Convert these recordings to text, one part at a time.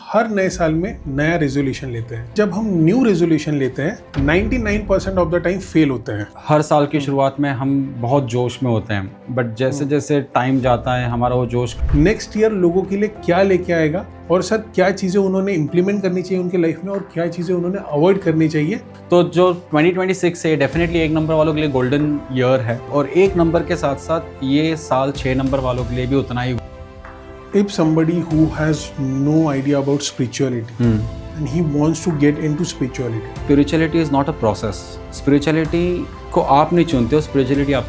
हर नए साल में नया रेजोल्यूशन लेते हैं। जब हम न्यू रेजोल्यूशन लेते हैं 99% ऑफ द टाइम फेल होते हैं। हर साल की शुरुआत में हम बहुत जोश में होते हैं, बट जैसे जैसे टाइम जाता है हमारा वो जोश नेक्स्ट ईयर लोगों के लिए क्या लेके आएगा और सर क्या चीज़ें उन्होंने इम्प्लीमेंट करनी चाहिए उनके लाइफ में और क्या चीज़ें उन्होंने अवॉइड करनी चाहिए। तो जो 2026 है डेफिनेटली एक नंबर वालों के लिए गोल्डन ईयर है, और एक नंबर के साथ साथ ये साल 6 नंबर वालों के लिए भी उतना ही। If somebody who has no idea about spirituality and he wants to get into spirituality, spirituality is not a process. Spirituality को आप नहीं चुनते हो, स्पिरिचुअलिटी आप।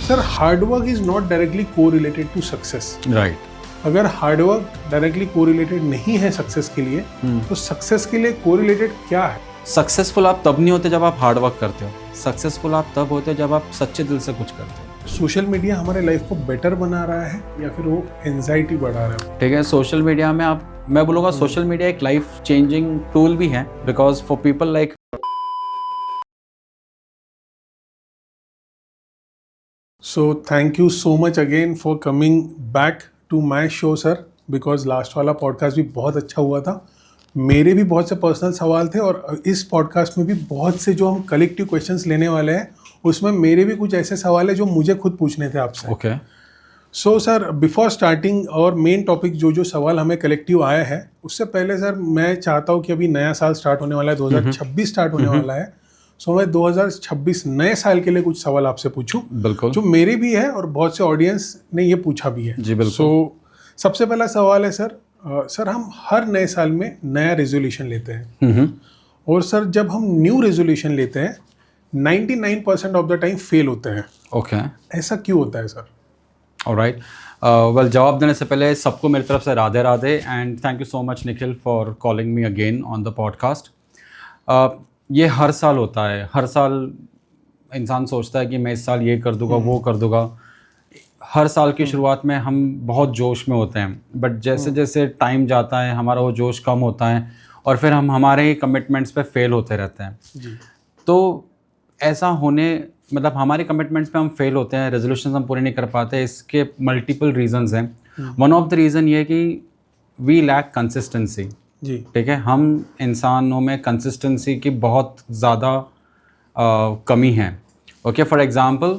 Sir hard work is not directly correlated to success. Right. अगर hard work directly correlated नहीं है success के लिए तो सक्सेस के लिए कोरिलेटेड क्या है? सक्सेसफुल आप तब नहीं होते जब आप हार्ड वर्क करते हो, सक्सेसफुल आप तब होते हो जब आप सच्चे दिल से कुछ करते हो। सोशल मीडिया हमारे लाइफ को बेटर बना रहा है या फिर वो एंजाइटी बढ़ा रहा है? ठीक है, सोशल मीडिया में मैं बोलूँगा सोशल मीडिया एक लाइफ चेंजिंग टूल भी है, because for people like so thank you so much again for coming back to my show sir, because last वाला पॉडकास्ट भी बहुत अच्छा हुआ था। मेरे भी बहुत से पर्सनल सवाल थे और इस पॉडकास्ट में भी बहुत से जो हम कलेक्टिव क्वेश्चंस लेने वाले हैं उसमें मेरे भी कुछ ऐसे सवाल है जो मुझे खुद पूछने थे आपसे। Okay. So sir before starting और मेन टॉपिक जो सवाल हमें कलेक्टिव आया है उससे पहले सर मैं चाहता हूँ कि अभी नया साल स्टार्ट होने वाला है, 2026 स्टार्ट होने वाला है। सो मैं 2026 नए साल के लिए कुछ सवाल आपसे पूछूं बिल्कुल, जो मेरे भी है और बहुत से ऑडियंस ने ये पूछा भी है। जी बिल्कुल। सो सबसे पहला सवाल है सर, सर हम हर नए साल में नया रेजोल्यूशन लेते हैं और सर जब हम न्यू रेजोल्यूशन लेते हैं 99% ऑफ द टाइम फेल होते हैं। ओके। ऐसा क्यों होता है सर? ऑलराइट, वेल जवाब देने से पहले सबको मेरी तरफ से Radhe Radhe and thank you so much Nikhil for calling me again on the podcast. ये हर साल होता है, हर साल इंसान सोचता है कि मैं इस साल ये कर दूंगा वो कर दूंगा। हर साल की शुरुआत में हम बहुत जोश में होते हैं, बट जैसे जैसे टाइम जाता है हमारा वो जोश कम होता है और फिर हम हमारे ही कमिटमेंट्स पे फेल होते रहते हैं। जी। तो ऐसा होने मतलब हमारे कमिटमेंट्स पे हम फेल होते हैं, रेजोल्यूशंस हम पूरे नहीं कर पाते, इसके मल्टीपल रीजंस हैं। वन ऑफ द रीज़न ये कि वी लैक कंसिस्टेंसी। जी। ठीक है, हम इंसानों में कंसिस्टेंसी की बहुत ज़्यादा कमी है। ओके, फॉर एग्जांपल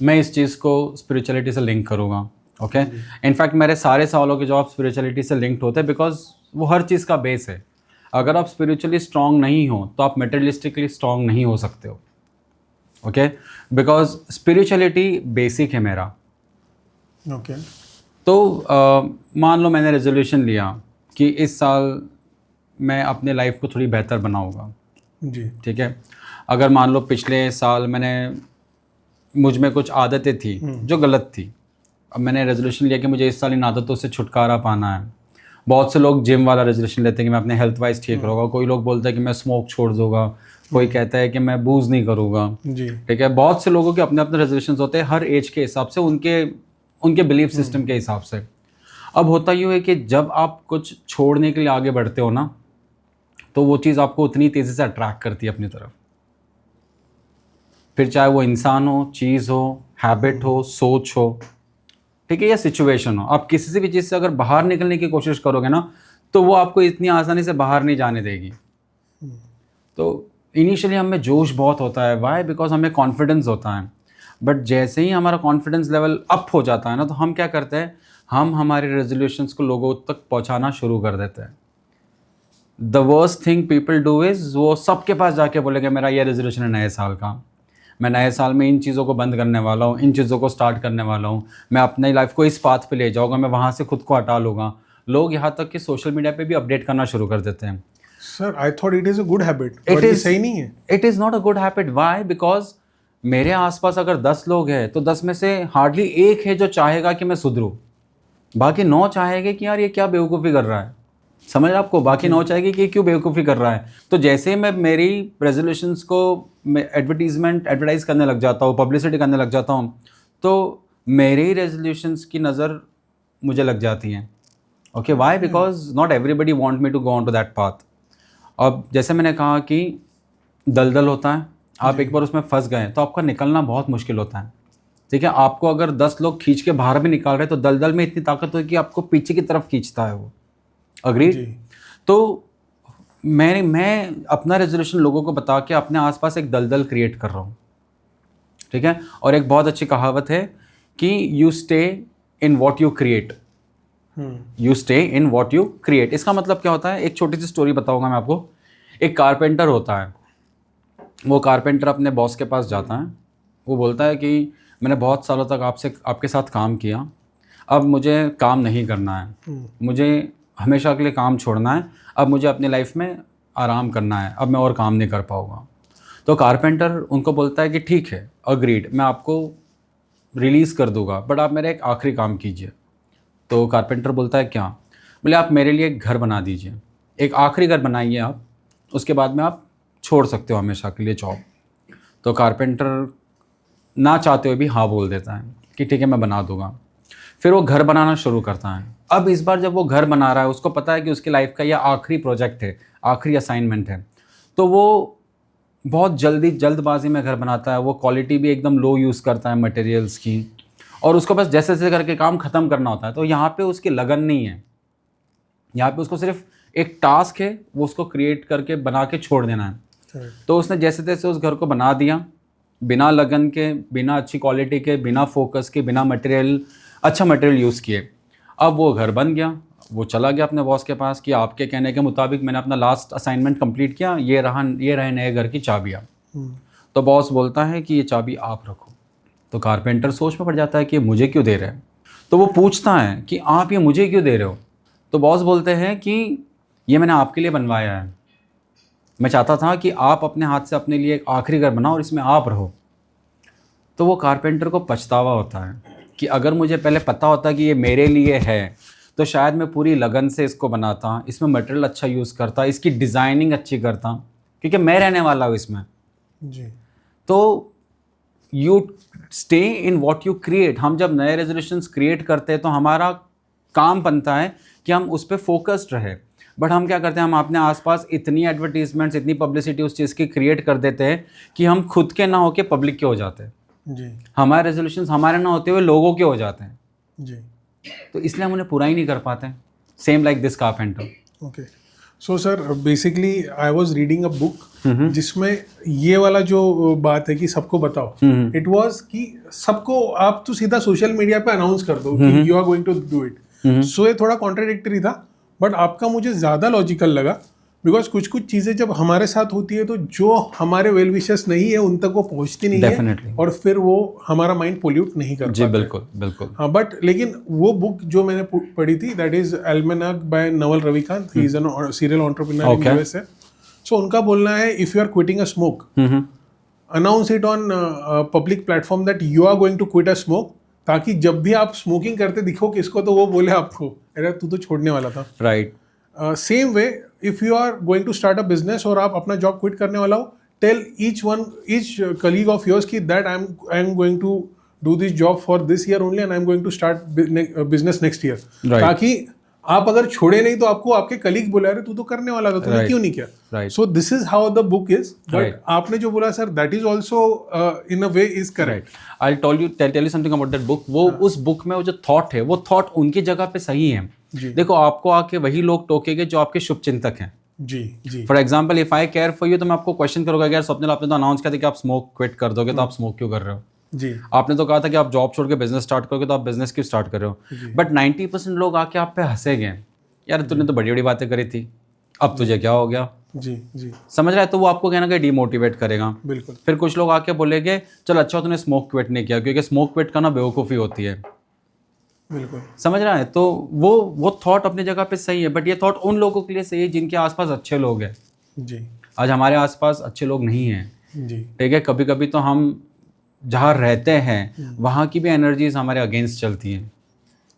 मैं इस चीज़ को स्पिरिचुअलिटी से लिंक करूँगा। ओके, इनफैक्ट मेरे सारे सवालों के जवाब स्पिरिचुअलिटी से लिंक्ड होते हैं बिकॉज वो हर चीज़ का बेस है। अगर आप स्पिरिचुअली स्ट्रांग नहीं हो तो आप मेटेरियलिस्टिकली स्ट्रांग नहीं हो सकते हो। ओके, बिकॉज स्पिरिचुअलिटी बेसिक है मेरा। ओके। तो मान लो मैंने रेजोल्यूशन लिया कि इस साल मैं अपने लाइफ को थोड़ी बेहतर बनाऊंगा। जी। ठीक है, अगर मान लो पिछले साल मुझ में कुछ आदतें थी जो गलत थी, अब मैंने रेजोल्यूशन लिया कि मुझे इस साल इन आदतों से छुटकारा पाना है। बहुत से लोग जिम वाला रेजोल्यूशन लेते हैं कि मैं अपने हेल्थ वाइज ठीक रहूँगा, कोई लोग बोलते हैं कि मैं स्मोक छोड़ दूंगा, कोई कहता है कि मैं बूज नहीं करूँगा। जी। ठीक है, बहुत से लोगों के अपने अपने रेजोल्यूशंस होते हैं हर एज के हिसाब से, उनके बिलीफ सिस्टम के हिसाब से। अब होता यूँ है कि जब आप कुछ छोड़ने के लिए आगे बढ़ते हो ना तो वो चीज़ आपको उतनी तेज़ी से अट्रैक्ट करती है अपनी तरफ, फिर चाहे वो इंसान हो, चीज़ हो, हैबिट हो, सोच हो, ठीक है, या सिचुएशन हो। आप किसी से भी चीज़ से अगर बाहर निकलने की कोशिश करोगे ना तो वो आपको इतनी आसानी से बाहर नहीं जाने देगी। तो इनिशियली हमें जोश बहुत होता है, वाई? बिकॉज हमें कॉन्फिडेंस होता है, बट जैसे ही हमारा कॉन्फिडेंस लेवल अप हो जाता है ना तो हम क्या करते हैं, हम हमारे रेजोल्यूशंस को लोगों तक पहुंचाना शुरू कर देते हैं। The worst thing people do is वो सबके पास जाके बोलेंगे मेरा ये रेजोल्यूशन है नए साल का, मैं नए साल में इन चीज़ों को बंद करने वाला हूँ, इन चीज़ों को स्टार्ट करने वाला हूँ, मैं अपनी लाइफ को इस पाथ पे ले जाऊँगा, मैं वहाँ से खुद को हटा लूँगा। लोग यहाँ तक कि सोशल मीडिया पे भी अपडेट करना शुरू कर देते हैं। Sir I thought it is a good habit, but ये सही नहीं है। It is not a good habit. Why? Because मेरे आसपास अगर 10 लोग हैं तो 10 में से हार्डली एक है जो चाहेगा कि मैं सुधरूँ, बाकी 9 चाहेंगे कि यार ये क्या बेवकूफ़ी कर रहा है। समझ आपको, बाकी 9 चाहेगी कि क्यों बेवकूफ़ी कर रहा है। तो जैसे ही मैं मेरी रेजोल्यूशंस को एडवर्टाइज़ करने लग जाता हूँ, पब्लिसिटी करने लग जाता हूँ, तो मेरे ही रेजोल्यूशंस की नज़र मुझे लग जाती हैं। Okay, why? Because not everybody want me to go on to that path. अब जैसे मैंने कहा कि दलदल होता है, आप एक बार उसमें फंस गए तो आपका निकलना बहुत मुश्किल होता है। ठीक है, आपको अगर 10 लोग खींच के बाहर भी निकाल रहे हैं तो दलदल में इतनी ताकत होती है कि आपको पीछे की तरफ खींचता है वो। अग्री? जी। तो मैं अपना रेजोल्यूशन लोगों को बता के अपने आसपास एक दलदल क्रिएट कर रहा हूँ, ठीक है। और एक बहुत अच्छी कहावत है कि you stay in what you create, you stay in what you create. इसका मतलब क्या होता है, एक छोटी सी स्टोरी बताऊंगा मैं आपको। एक कारपेंटर होता है, वो कारपेंटर अपने बॉस के पास जाता है, वो बोलता है कि मैंने बहुत सालों तक आपके साथ काम किया, अब मुझे काम नहीं करना है, मुझे हमेशा के लिए काम छोड़ना है, अब मुझे अपनी लाइफ में आराम करना है, अब मैं और काम नहीं कर पाऊँगा। तो कारपेंटर उनको बोलता है कि ठीक है, अग्रीड, मैं आपको रिलीज़ कर दूंगा, बट आप मेरा एक आखिरी काम कीजिए। तो कारपेंटर बोलता है क्या? बोले आप मेरे लिए एक घर बना दीजिए, एक आखिरी घर बनाइए आप, उसके बाद में आप छोड़ सकते हो हमेशा के लिए जॉब। तो कारपेंटर ना चाहते हुए भी हाँ बोल देता है कि ठीक है मैं बना दूंगा। फिर वो घर बनाना शुरू करता है। अब इस बार जब वो घर बना रहा है, उसको पता है कि उसकी लाइफ का यह आखिरी प्रोजेक्ट है, आखिरी असाइनमेंट है, तो वो बहुत जल्दबाजी में घर बनाता है। वो क्वालिटी भी एकदम लो यूज़ करता है मटेरियल्स की, और उसको बस जैसे जैसे करके काम ख़त्म करना होता है। तो यहाँ पे उसकी लगन नहीं है, यहाँ पे उसको सिर्फ एक टास्क है, वो उसको क्रिएट करके बना के छोड़ देना है। तो उसने जैसे तैसे उस घर को बना दिया, बिना लगन के, बिना अच्छी क्वालिटी के, बिना फोकस के, बिना अच्छा मटेरियल यूज़ किए। अब वो घर बन गया, वो चला गया अपने बॉस के पास कि आपके कहने के मुताबिक मैंने अपना लास्ट असाइनमेंट कंप्लीट किया, ये रहे नए घर की चाबियाँ। तो बॉस बोलता है कि ये चाबी आप रखो। तो कारपेंटर सोच में पड़ जाता है कि मुझे क्यों दे रहे हैं। तो वो पूछता है कि आप ये मुझे क्यों दे रहे हो। तो बॉस बोलते हैं कि ये मैंने आपके लिए बनवाया है, मैं चाहता था कि आप अपने हाथ से अपने लिए एक आखिरी घर बनाओ और इसमें आप रहो। तो वो कारपेंटर को पछतावा होता है कि अगर मुझे पहले पता होता कि ये मेरे लिए है तो शायद मैं पूरी लगन से इसको बनाता, इसमें मटेरियल अच्छा यूज़ करता, इसकी डिज़ाइनिंग अच्छी करता, क्योंकि मैं रहने वाला हूँ इसमें। जी। तो you stay in what you create. हम जब नए रेजोल्यूशंस क्रिएट करते हैं तो हमारा काम बनता है कि हम उस पर फोकस्ड रहे। बट हम क्या करते हैं, हम अपने आसपास इतनी एडवर्टीजमेंट्स, इतनी पब्लिसिटी उस चीज़ की क्रिएट कर देते हैं कि हम खुद के ना होके पब्लिक के हो जाते हैं। जी। हमारे रेजोल्यूशंस हमारे ना होते हुए लोगों के हो जाते हैं। जी। तो इसलिए हम उन्हें पूरा ही नहीं कर पाते। Same like this carpenter. Okay, so sir basically I was reading a book जिसमें ये वाला जो बात है कि सबको बताओ, इट वाज कि सबको आप तो सीधा सोशल मीडिया पे अनाउंस कर दो कि you are going to do it. So ये थोड़ा कॉन्ट्राडिक्टरी था, बट आपका मुझे ज़्यादा लॉजिकल लगा, बिकॉज कुछ कुछ चीज़ें जब हमारे साथ होती है तो जो हमारे वेल विशेस नहीं है उन तक वो पहुंचती नहीं Definitely. है, और फिर वो हमारा माइंड पोल्यूट नहीं कर जी पाता है। बिल्कुल बिल्कुल। हाँ, बट लेकिन वो बुक जो मैंने पढ़ी थी, that is Almanack by Naval Ravikant, he is an serial entrepreneur in USA. So उनका बोलना है, if you are quitting a smoke, announce it on public platform that you are going to quit a smoke, ताकि जब भी आप smoking करते दिखो किसको तो वो बोले आपको, अरे तू तो छोड़ने वाला था। Right. Same way if you are going to start a business और आप अपना जॉब क्विट करने वाला हो, tell each colleague of yours की that I am going to do this job for this year only and I am going to start business next year, ताकि आप अगर छोड़े नहीं तो आपको आपके कलीग बोला, रहे तू तो करने वाला था, तूने क्यों नहीं किया। So this is how the book is, but आपने जो बोला sir that is also in a way is correct. I tell you something about that book. वो उस बुक में वो जो थॉट है, वो थॉट उनकी जगह पे सही है। देखो, आपको आके वही लोग टोकेंगे जो आपके शुभ चिंतक हैं। जी जी। For example, if I care for you, तो मैं आपको क्वेश्चन करूंगा, यार स्वप्निल आपने तो अनाउंस किया था कि आप स्मोक क्विट कर दोगे, तो आप स्मोक क्यों कर रहे हो? जी। आपने तो कहा था कि आप जॉब छोड़ के बिजनेस स्टार्ट करोगे, तो आप बिजनेस क्यों स्टार्ट कर रहे हो? बट 90% लोग आके आप पे हंसेंगे, यार तूने तो बड़ी बड़ी बातें करी थी, अब तुझे क्या हो गया? जी जी। समझ रहा है? तो वो आपको कहना कि डिमोटिवेट करेगा। बिल्कुल। फिर कुछ लोग आके बोलेंगे चल अच्छा तूने स्मोक क्विट नहीं किया, क्योंकि स्मोक क्विट करना बेवकूफ़ी होती है। बिल्कुल। समझ रहा है? तो वो थॉट अपनी जगह पे सही है, बट ये थॉट उन लोगों के लिए सही है जिनके आसपास अच्छे लोग हैं। जी। आज हमारे आसपास अच्छे लोग नहीं हैं। जी। ठीक है, कभी कभी तो हम जहाँ रहते हैं वहाँ की भी एनर्जीज हमारे अगेंस्ट चलती हैं।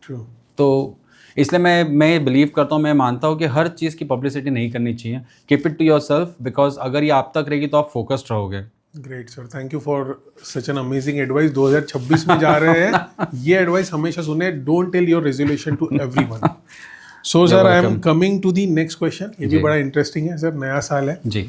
ट्रू। तो इसलिए मैं बिलीव करता हूँ, मैं मानता हूँ कि हर चीज़ की पब्लिसिटी नहीं करनी चाहिए। Keep it to yourself, because अगर ये आप तक रहेगी तो आप फोकस्ड रहोगे। Great sir, thank you for such an amazing advice. 2026 में जा रहे हैं, ये एडवाइस हमेशा सुने, don't tell your resolution to everyone. So sir, I am coming to the next question. ये भी बड़ा इंटरेस्टिंग है सर, नया साल है जी।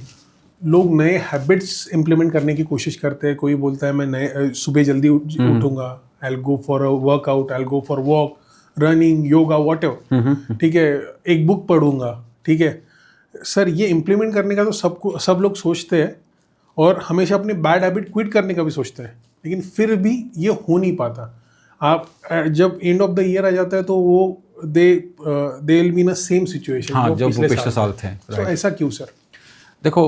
लोग नए हैबिट्स इंप्लीमेंट करने की कोशिश करते हैं। कोई बोलता है मैं नए सुबह जल्दी उठूंगा, I will go for a workout, I will go for walk, running, yoga, whatever, ठीक है, एक बुक पढ़ूंगा, ठीक है सर। ये इम्प्लीमेंट करने का तो सब लोग सोचते हैं और हमेशा अपने बैड हैबिट क्विट करने का भी सोचते हैं, लेकिन फिर भी ये हो नहीं पाता। आप जब एंड ऑफ द ईयर आ जाता है तो वो they will be in same situation हाँ, जो पिछले साल थे। तो ऐसा क्यों सर? देखो,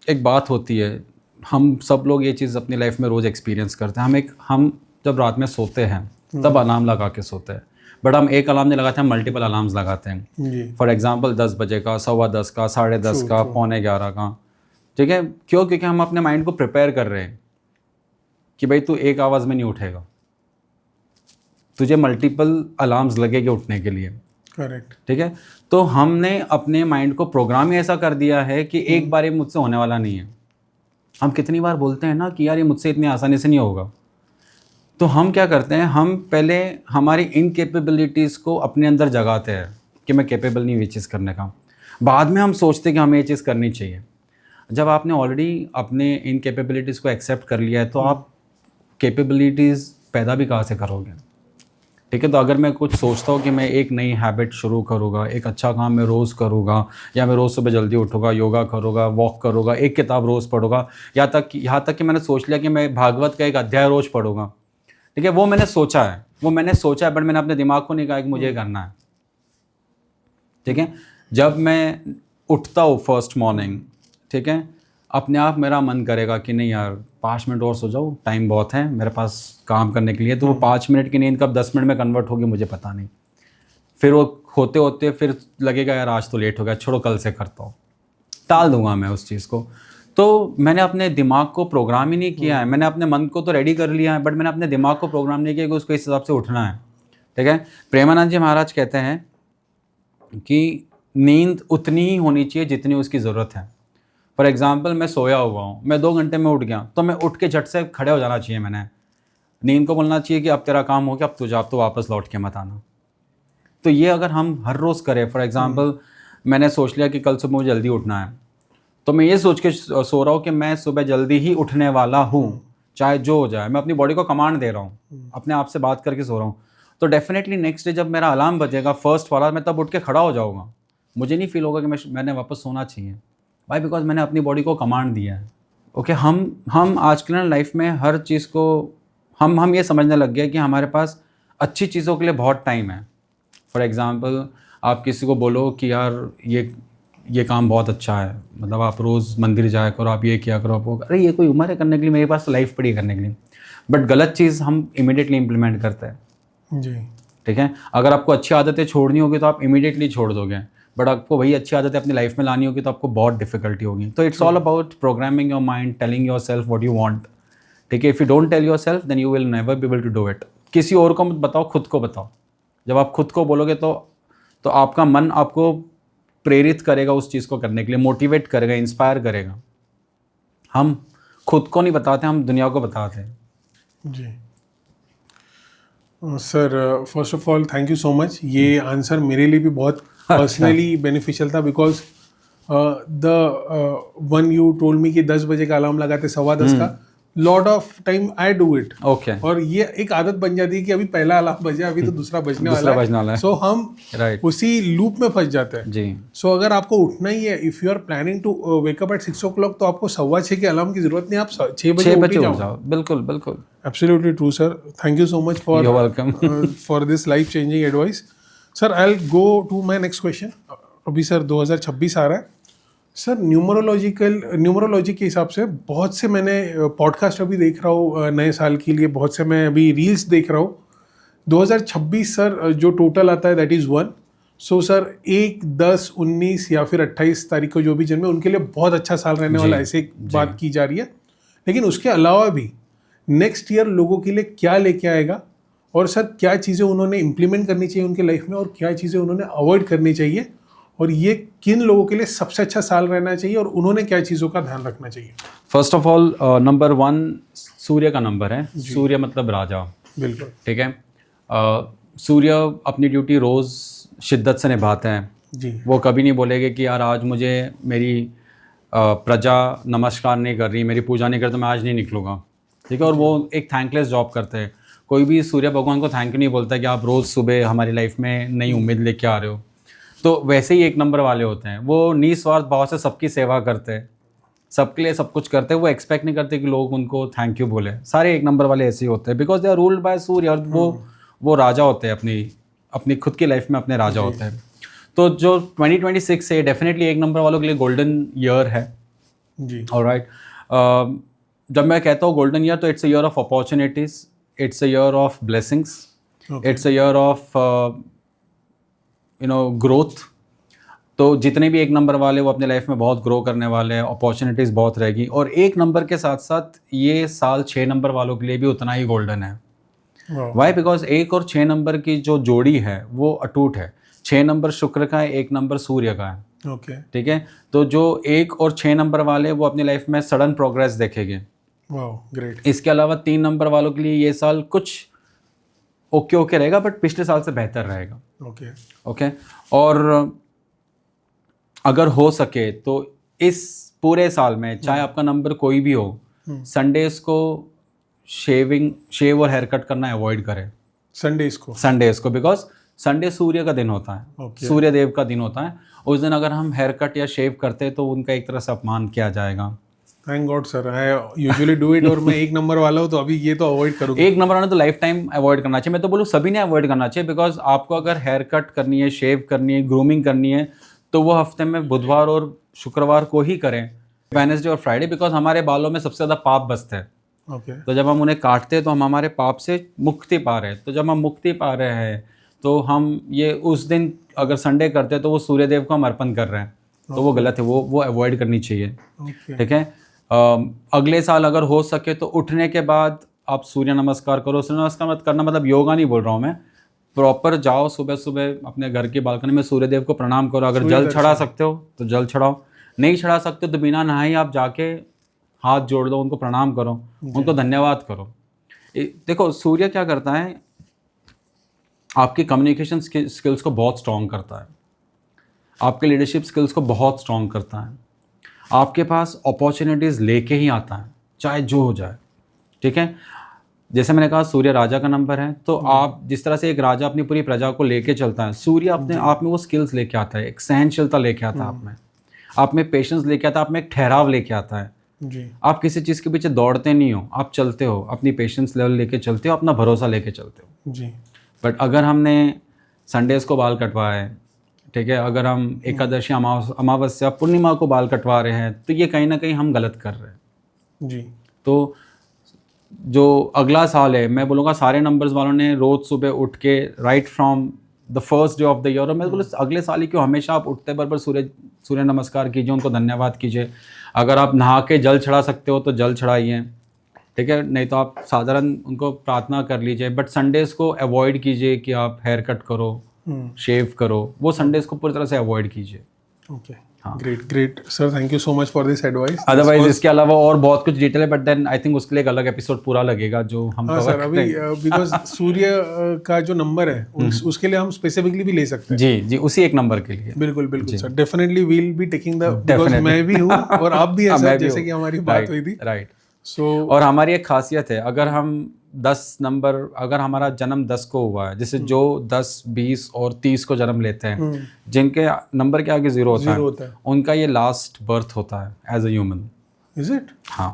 एक बात होती है, हम सब लोग ये चीज़ अपनी लाइफ में रोज़ एक्सपीरियंस करते हैं। हम जब रात में सोते हैं तब अलार्म लगा के सोते हैं, बट हम एक अलार्म नहीं लगाते, हम मल्टीपल अलार्म्स लगाते हैं। फॉर एग्जांपल 10 बजे का, 10:15 का, 10:30 का, 11:45 का, ठीक है। क्यों? क्योंकि हम अपने माइंड को प्रिपेयर कर रहे हैं कि भाई तू एक आवाज़ में नहीं उठेगा, तुझे मल्टीपल अलार्म्स लगेंगे उठने के लिए। करेक्ट, ठीक है। तो हमने अपने माइंड को प्रोग्राम ही ऐसा कर दिया है कि एक बार ये मुझसे होने वाला नहीं है। हम कितनी बार बोलते हैं ना कि यार ये मुझसे इतनी आसानी से नहीं होगा। तो हम क्या करते हैं, हम पहले हमारी इनकेपेबिलिटीज़ को अपने अंदर जगाते हैं कि मैं कैपेबल नहीं हुई चीज़ करने का। बाद में हम सोचते हैं कि हमें ये चीज़ करनी चाहिए। जब आपने ऑलरेडी अपने इनकेपेबिलिटीज़ को एक्सेप्ट कर लिया है तो आप कैपेबिलिटीज़ पैदा भी कहाँ से करोगे? ठीक है। तो अगर मैं कुछ सोचता हूँ कि मैं एक नई हैबिट शुरू करूँगा, एक अच्छा काम मैं रोज़ करूँगा, या मैं रोज़ सुबह जल्दी उठूँगा, योगा करूँगा, वॉक करूँगा, एक किताब रोज़ पढ़ूँगा, यहाँ तक कि मैंने सोच लिया कि मैं भागवत का एक अध्याय रोज़ पढ़ूँगा, ठीक है। वो मैंने सोचा है, बट मैंने अपने दिमाग को नहीं कहा कि मुझे ये करना है, ठीक है। जब मैं उठता हूँ फर्स्ट मॉर्निंग, ठीक है, अपने आप मेरा मन करेगा कि नहीं यार 5 मिनट और सो जाओ, टाइम बहुत है मेरे पास काम करने के लिए। तो वो 5 मिनट की नींद कब 10 मिनट में कन्वर्ट होगी मुझे पता नहीं। फिर वो होते होते फिर लगेगा यार आज तो लेट हो गया, छोड़ो कल से करता हूँ, टाल दूंगा मैं उस चीज़ को। तो मैंने अपने दिमाग को प्रोग्राम ही नहीं किया है। मैंने अपने मन को तो रेडी कर लिया है, बट मैंने अपने दिमाग को प्रोग्राम नहीं किया कि उसको इस हिसाब से उठना है, ठीक है। प्रेमानंद जी महाराज कहते हैं कि नींद उतनी ही होनी चाहिए जितनी उसकी ज़रूरत है। फॉर एग्जाम्पल मैं सोया हुआ हूँ, मैं 2 घंटे में उठ गया, तो मैं उठ के झट से खड़े हो जाना चाहिए। मैंने नींद को बोलना चाहिए कि अब तेरा काम हो गया, अब तुझे आप तो वापस लौट के मत आना। तो ये अगर हम हर रोज़ करें, फॉर एग्जाम्पल मैंने सोच लिया कि कल सुबह मुझे जल्दी उठना है, तो मैं ये सोच के सो रहा हूँ कि मैं सुबह जल्दी ही उठने वाला हूँ, चाहे जो हो जाए। मैं अपनी बॉडी को कमांड दे रहा हूँ, अपने आप से बात करके सो रहा हूँ। तो डेफिनेटली नेक्स्ट डे जब मेरा अलार्म बजेगा फर्स्ट वाला, मैं तब उठ के खड़ा हो जाऊँगा। मुझे नहीं फील होगा कि मैंने वापस सोना चाहिए। वाई? बिकॉज मैंने अपनी बॉडी को कमांड दिया है। ओके, हम आजकल ना लाइफ में हर चीज़ को हम ये समझने लग गए कि हमारे पास अच्छी चीज़ों के लिए बहुत टाइम है। फॉर एग्ज़ाम्पल आप किसी को बोलो कि यार ये काम बहुत अच्छा है, मतलब आप रोज़ मंदिर जाया करो, आप ये किया करो, आप अरे ये कोई उम्र है करने के लिए, मेरे पास लाइफ पड़ी है करने के लिए। बट गलत चीज़ हम इमीडिएटली इम्प्लीमेंट करते हैं जी, ठीक है। अगर आपको अच्छी आदतें छोड़नी होगी तो आप इमीडिएटली छोड़ दोगे, बट आपको वही अच्छी आदतें अपनी लाइफ में लानी होगी तो आपको बहुत डिफिकल्टी होगी। तो it's all about programming your mind, telling yourself what you want, ठीक है। If you don't tell yourself then you will never be able to do it. किसी और को मत बताओ, खुद को बताओ। जब आप खुद को बोलोगे तो आपका मन आपको प्रेरित करेगा उस चीज़ को करने के लिए, मोटिवेट करेगा, इंस्पायर करेगा। हम खुद को नहीं बताते, हम दुनिया को बताते हैं जी। Sir first of all thank you so much. ये आंसर मेरे लिए भी बहुत पर्सनली बेनिफिशियल था, because the one you told me कि 10 बजे का अलार्म लगाते 10:15 का, lot of time I do it. Okay, और ये एक आदत बन जाती है कि अभी पहला अलार्म बजे, अभी तो दूसरा बजने वाला है। सो हम उसी लूप में फंस जाते हैं जी। सो अगर आपको उठना ही है, if you are planning to wake up at 6 o'clock, तो आपको 6:15 के अलार्म की जरूरत नहीं, आप 6 बजे उठ जाओ। बिल्कुल बिल्कुल, absolutely true sir. Thank you so much for for this life changing advice. Sir I will go to my next question. अभी सर 2026 आ रहा है सर, न्यूमरोलॉजी के हिसाब से बहुत से मैंने पॉडकास्ट अभी देख रहा हूँ नए साल के लिए, बहुत से मैं अभी रील्स देख रहा हूँ। 2026 सर जो टोटल आता है दैट इज़ 1। सो सर 1, 10, 19 या फिर 28 तारीख को जो भी जन्मे उनके लिए बहुत अच्छा साल रहने वाला, ऐसे बात की जा रही है। लेकिन उसके अलावा भी नेक्स्ट ईयर लोगों के लिए क्या लेके आएगा, और सर क्या चीज़ें उन्होंने इम्प्लीमेंट करनी चाहिए उनके लाइफ में, और क्या चीज़ें उन्होंने अवॉइड करनी चाहिए, और ये किन लोगों के लिए सबसे अच्छा साल रहना चाहिए, और उन्होंने क्या चीज़ों का ध्यान रखना चाहिए? फर्स्ट ऑफ ऑल नंबर 1 सूर्य का नंबर है। सूर्य मतलब राजा, बिल्कुल ठीक है। सूर्य अपनी ड्यूटी रोज़ शिद्दत से निभाते हैं जी। वो कभी नहीं बोलेंगे कि यार आज मुझे मेरी प्रजा नमस्कार नहीं कर रही, मेरी पूजा नहीं करती, मैं आज नहीं निकलूँगा, ठीक है। और वो एक थैंकलेस जॉब करते हैं। कोई भी सूर्य भगवान को थैंक यू नहीं बोलता कि आप रोज़ सुबह हमारी लाइफ में नई उम्मीद लेके आ रहे हो। तो वैसे ही 1 नंबर वाले होते हैं, वो निस्वार्थ भाव से सबकी सेवा करते हैं, सबके लिए सब कुछ करते हैं। वो एक्सपेक्ट नहीं करते कि लोग उनको थैंक यू बोले। सारे 1 नंबर वाले ऐसे ही होते हैं, because they are ruled by Surya, और वो राजा होते हैं अपनी खुद की लाइफ में, अपने राजा होते हैं। तो जो 2026 है डेफिनेटली 1 नंबर वालों के लिए गोल्डन ईयर है जी। ऑलराइट। जब मैं कहता हूँ गोल्डन ईयर, तो it's a year of opportunities, it's a year of blessings, it's a year of growth. तो जितने भी 1 नंबर वाले वो अपने लाइफ में बहुत ग्रो करने वाले हैं, अपॉर्चुनिटीज़ बहुत रहेगी। और 1 नंबर के साथ साथ ये साल 6 नंबर वालों के लिए भी उतना ही गोल्डन है। वाई? बिकॉज 1 और 6 नंबर की जो जोड़ी है वो अटूट है। 6 नंबर शुक्र का है, 1 नंबर सूर्य का है। ओके। ठीक है, तो जो 1 और 6 नंबर वाले वो अपनी लाइफ में सडन प्रोग्रेस देखेंगे। Wow, great. इसके अलावा 3 नंबर वालों के लिए ये साल कुछ ओके रहेगा, बट पिछले साल से बेहतर रहेगा। ओके। और अगर हो सके तो इस पूरे साल में चाहे आपका नंबर कोई भी हो, संडेज को शेव और हेयर कट करना अवॉइड करें। संडेज को बिकॉज संडे सूर्य का दिन होता है, सूर्य देव का दिन होता है। उस दिन अगर हम हेयर कट या शेव करते हैं तो उनका एक तरह से अपमान किया जाएगा। Thank God sir, I usually do it. और मैं 1 नंबर वाला हूँ, तो अभी ये तो अवॉइड करूँगा। 1 नंबर वाला तो लाइफ टाइम अवॉइड करना चाहिए। मैं तो बोलूँ सभी ने अवॉइड करना चाहिए, बिकॉज आपको अगर हेयर कट करनी है, शेव करनी है, ग्रूमिंग करनी है, तो वो हफ्ते में बुधवार और शुक्रवार को ही करें, वेडनेसडे और फ्राइडे, बिकॉज हमारे बालों में सबसे ज़्यादा पाप बसते हैं। तो जब हम उन्हें काटते हैं तो हम हमारे पाप से मुक्ति पा रहे हैं। तो जब हम मुक्ति पा रहे हैं तो हम ये उस दिन अगर संडे करते हैं तो वो सूर्यदेव को हम अर्पण कर रहे हैं, तो वो गलत है, वो अवॉइड करनी चाहिए। ठीक है। अगले साल अगर हो सके तो उठने के बाद आप सूर्य नमस्कार करो। सूर्य नमस्कार मत करना मतलब योगा नहीं बोल रहा हूँ मैं, प्रॉपर जाओ सुबह सुबह अपने घर की बालकनी में सूर्यदेव को प्रणाम करो। अगर जल चढ़ा सकते हो तो जल चढ़ाओ, नहीं चढ़ा सकते हो तो बिना नहाए आप जाके हाथ जोड़ दो, उनको प्रणाम करो, उनको धन्यवाद करो। देखो सूर्य क्या करता है, आपकी कम्युनिकेशन स्किल्स को बहुत स्ट्रॉन्ग करता है, आपके लीडरशिप स्किल्स को बहुत स्ट्रॉन्ग करता है, आपके पास अपॉर्चुनिटीज़ लेके ही आता है, चाहे जो हो जाए। ठीक है, जैसे मैंने कहा सूर्य राजा का नंबर है, तो आप जिस तरह से एक राजा अपनी पूरी प्रजा को लेके चलता है, सूर्य अपने आप में वो स्किल्स लेके आता है, एक सहनशीलता लेके आता है, आप में पेशेंस लेके आता है, आप में एक ठहराव लेके आता है जी। आप किसी चीज़ के पीछे दौड़ते नहीं हो, आप चलते हो, अपनी पेशेंस लेवल लेके चलते हो, अपना भरोसा लेके चलते हो जी। बट अगर हमने संडेज को बाल कटवाए, ठीक है, अगर हम एकादशी अमावस्या पूर्णिमा को बाल कटवा रहे हैं, तो ये कहीं ना कहीं हम गलत कर रहे हैं जी। तो जो अगला साल है, मैं बोलूँगा सारे नंबर्स वालों ने रोज़ सुबह उठ के right from the first day of the year, और मैं बोलूँ अगले साल ही क्यों, हमेशा आप उठते बराबर सूर्य नमस्कार कीजिए, उनको धन्यवाद कीजिए। अगर आप नहा के जल चढ़ा सकते हो तो जल चढ़ाइए, ठीक है, नहीं तो आप साधारण उनको प्रार्थना कर लीजिए। बट संडेज़ को अवॉइड कीजिए कि आप हेयर कट करो, शेव करो, वो संडेज़ को पूरी तरह से अवॉइड कीजिए। Okay, great sir, thank you so much for this advice. Otherwise इसके अलावा और बहुत कुछ डिटेल है, बट देन आई थिंक उसके लिए एक अलग एपिसोड पूरा लगेगा जो हम सर अभी बिकॉज सूर्य का जो नंबर है उसके लिए हम स्पेसिफिकली भी ले सकते हैं जी, उसी 1 नंबर के लिए। बिल्कुल sir, definitely we will be taking the, because मैं भी हूँ और आप भी हैं सर, जैसे कि हमारी बात हुई थी, राइट। और हमारी एक खासियत है, अगर हम 10 नंबर, अगर हमारा जन्म 10 को हुआ है, जैसे जो 10, 20 और 30 को जन्म लेते हैं, जिनके नंबर के आगे 0 होता है, उनका ये लास्ट बर्थ होता है as a human. Is it? हाँ,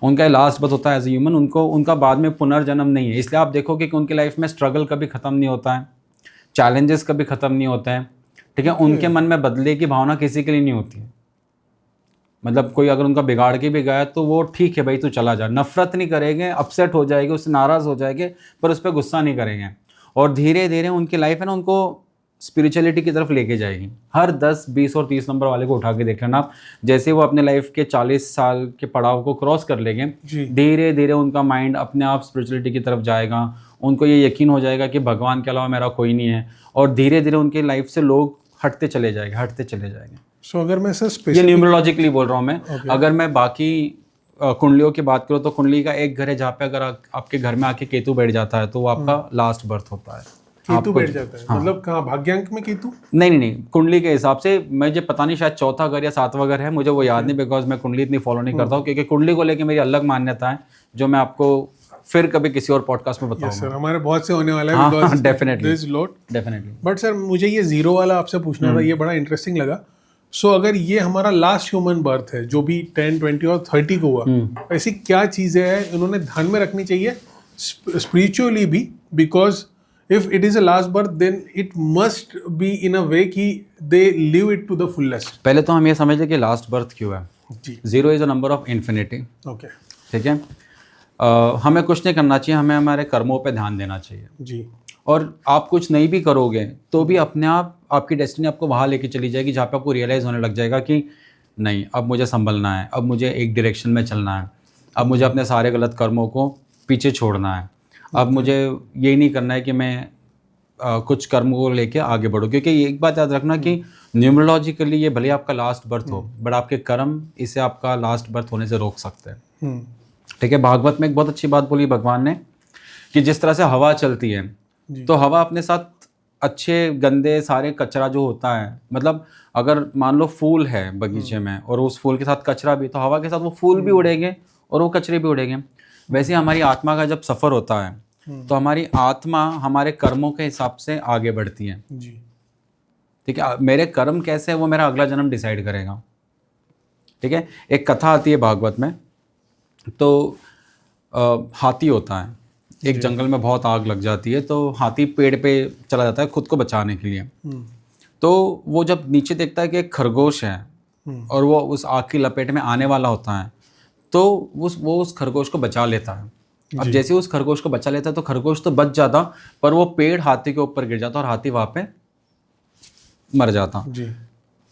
उनका ये लास्ट बर्थ होता है एज अ ह्यूमन। उनका बाद में पुनर्जन्म नहीं है। इसलिए आप देखोगे कि उनकी लाइफ में स्ट्रगल कभी ख़त्म नहीं होता है, चैलेंजेस कभी ख़त्म नहीं होते हैं, ठीक है। उनके मन में बदले की भावना किसी के लिए नहीं होती है। मतलब कोई अगर उनका बिगाड़ के भी गया तो वो ठीक है भाई तू चला जा, नफरत नहीं करेंगे, अपसेट हो जाएंगे, उससे नाराज़ हो जाएंगे, पर उस पर गुस्सा नहीं करेंगे। और धीरे धीरे उनकी लाइफ है ना, उनको स्पिरिचुअलिटी की तरफ लेके जाएगी। हर 10, 20 और 30 नंबर वाले को उठा के देख लेना आप, जैसे वो अपने लाइफ के 40 साल के पड़ाव को क्रॉस कर लेंगे, धीरे धीरे उनका माइंड अपने आप स्पिरिचुअलिटी की तरफ जाएगा। उनको ये यकीन हो जाएगा कि भगवान के अलावा मेरा कोई नहीं है, और धीरे धीरे उनकी लाइफ से लोग हटते चले जाएंगे। So, अगर मैं सर ये न्यूमरोलॉजिकली बोल रहा हूँ मैं, अगर मैं बाकी कुंडलियों की बात करूँ तो कुंडली का एक घर है जहाँ पे अगर आपके घर में आके केतु बैठ जाता है तो वो आपका लास्ट बर्थ होता है। केतु बैठ जाता है? हाँ। मतलब कहाँ, भाग्यांक में केतु? नहीं, कुंडली के हिसाब से मुझे पता नहीं, शायद 4था घर या 7वां घर है, मुझे वो याद नहीं, बिकॉज मैं कुंडली इतनी फॉलो नहीं करता हूँ, क्योंकि कुंडली को लेके मेरी अलग मान्यता है जो मैं आपको फिर कभी किसी और पॉडकास्ट में यस बताऊंगा। सर, हमारे बहुत से होने वाला है हाँ, because definitely. This lot. Definitely. But sir मुझे ये जीरो वाला आपसे पूछना था, ये बड़ा इंटरेस्टिंग लगा। सो अगर ये हमारा लास्ट ह्यूमन बर्थ है जो भी 10, 20 और 30 को हुआ, ऐसी क्या चीज़ें हैं उन्होंने ध्यान में रखनी चाहिए स्पिरिचुअली भी? Because if it is a last birth then it must be in a way कि they live it to the fullest. पहले तो हम ये समझे कि लास्ट बर्थ क्यों है। जी, 0 is a number of infinity. Okay, ठीक है। हमें कुछ नहीं करना चाहिए, हमें हमारे कर्मों पे ध्यान देना चाहिए। जी, और आप कुछ नहीं भी करोगे तो भी अपने आप आपकी डेस्टिनी आपको वहाँ लेके चली जाएगी जहाँ पे आपको रियलाइज़ होने लग जाएगा कि नहीं, अब मुझे संभलना है, अब मुझे एक डायरेक्शन में चलना है, अब मुझे अपने सारे गलत कर्मों को पीछे छोड़ना है, अब मुझे यही नहीं करना है कि मैं कुछ कर्मों को लेके आगे बढ़ूँ। क्योंकि एक बात याद रखना कि न्यूमरोलॉजिकली ये भले आपका लास्ट बर्थ हो, बट आपके कर्म इसे आपका लास्ट बर्थ होने से रोक सकते हैं। ठीक है। भागवत में एक बहुत अच्छी बात बोली भगवान ने कि जिस तरह से हवा चलती है तो हवा अपने साथ अच्छे गंदे सारे कचरा जो होता है, मतलब अगर मान लो फूल है बगीचे में और उस फूल के साथ कचरा भी, तो हवा के साथ वो फूल भी उड़ेंगे और वो कचरे भी उड़ेंगे। वैसे हमारी आत्मा का जब सफ़र होता है तो हमारी आत्मा हमारे कर्मों के हिसाब से आगे बढ़ती है। जी, ठीक है। मेरे कर्म कैसे है वो मेरा अगला जन्म डिसाइड करेगा। ठीक है। एक कथा आती है भागवत में, तो हाथी होता है, एक जंगल में बहुत आग लग जाती है, तो हाथी पेड़ पे चला जाता है खुद को बचाने के लिए। तो वो जब नीचे देखता है कि एक खरगोश है और वो उस आग की लपेट में आने वाला होता है, तो वो उस खरगोश को बचा लेता है। अब जैसे उस खरगोश को बचा लेता है तो खरगोश तो बच जाता, पर वो पेड़ हाथी के ऊपर गिर जाता और हाथी वहाँ पे मर जाता। जी,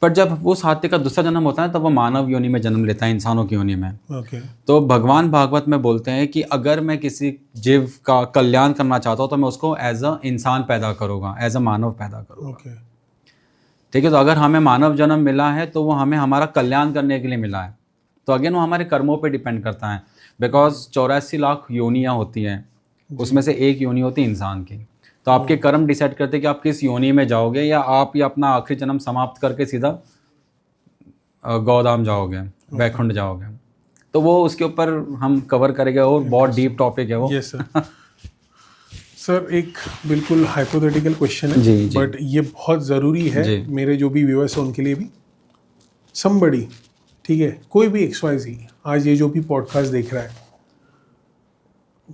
पर जब उस हाथी का दूसरा जन्म होता है तब वो मानव योनि में जन्म लेता है, इंसानों की योनि में। ओके, तो भगवान भागवत में बोलते हैं कि अगर मैं किसी जीव का कल्याण करना चाहता हूँ तो मैं उसको एज अ इंसान पैदा करूँगा, एज अ मानव पैदा करूँगा। ओके, ठीक है। तो अगर हमें मानव जन्म मिला है तो वो हमें हमारा कल्याण करने के लिए मिला है। तो अगेन वो हमारे कर्मों पे डिपेंड करता है, बिकॉज 84 लाख योनियाँ होती हैं, उसमें से एक योनि होती है इंसान की। तो आपके कर्म डिसाइड करते हैं कि आप किस योनि में जाओगे, या आप या अपना आखिरी जन्म समाप्त करके सीधा गौधाम जाओगे, वैकुंठ जाओगे। तो वो उसके ऊपर हम कवर करेंगे और बहुत डीप टॉपिक है वो। Yes sir. सर एक बिल्कुल हाइपोथेटिकल क्वेश्चन है, जी, जी। बट ये बहुत ज़रूरी है जी। मेरे जो भी व्यूअर्स हैं उनके लिए भी। समबडी, ठीक है, कोई भी XYZ आज ये जो भी पॉडकास्ट देख रहा है,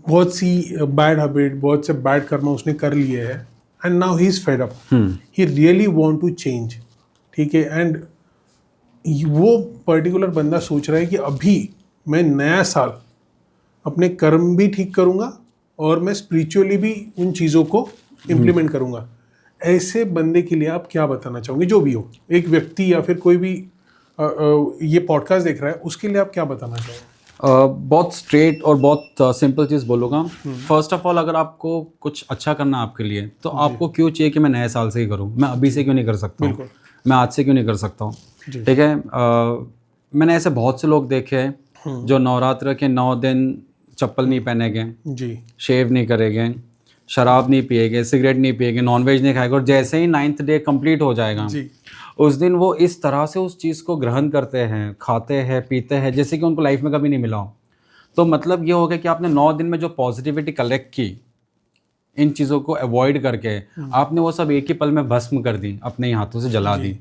बहुत सी बैड हैबिट, बहुत से बैड कर्म उसने कर लिए हैं, and now he is fed up, he really want to change. ठीक है, एंड वो पर्टिकुलर बंदा सोच रहा है कि अभी मैं नया साल अपने कर्म भी ठीक करूँगा और मैं स्पिरिचुअली भी उन चीज़ों को इम्प्लीमेंट करूँगा। ऐसे बंदे के लिए आप क्या बताना चाहोगे, जो भी हो, एक व्यक्ति या फिर कोई भी ये पॉडकास्ट देख रहा है, उसके लिए आप क्या बताना चाहोगे? बहुत स्ट्रेट और बहुत सिंपल चीज़ बोलूँगा। फर्स्ट ऑफ ऑल, अगर आपको कुछ अच्छा करना है आपके लिए, तो आपको क्यों चाहिए कि मैं नए साल से ही करूँ? मैं अभी से क्यों नहीं कर सकता हूँ? मैं आज से क्यों नहीं कर सकता हूँ? ठीक है। मैंने ऐसे बहुत से लोग देखे हैं जो नवरात्र के 9 दिन चप्पल नहीं पहनेंगे, जी, शेव नहीं करेंगे, शराब नहीं पिएंगे, सिगरेट नहीं पिएंगे, नॉनवेज नहीं खाएंगे, और जैसे ही 9th डे कंप्लीट हो जाएगा जी, उस दिन वो इस तरह से उस चीज़ को ग्रहण करते हैं, खाते हैं, पीते हैं, जैसे कि उनको लाइफ में कभी नहीं मिला हो। तो मतलब ये हो गया कि आपने 9 दिन में जो पॉजिटिविटी कलेक्ट की, इन चीज़ों को अवॉइड करके आपने वो सब एक ही पल में भस्म कर दी, अपने ही हाथों से जला दी।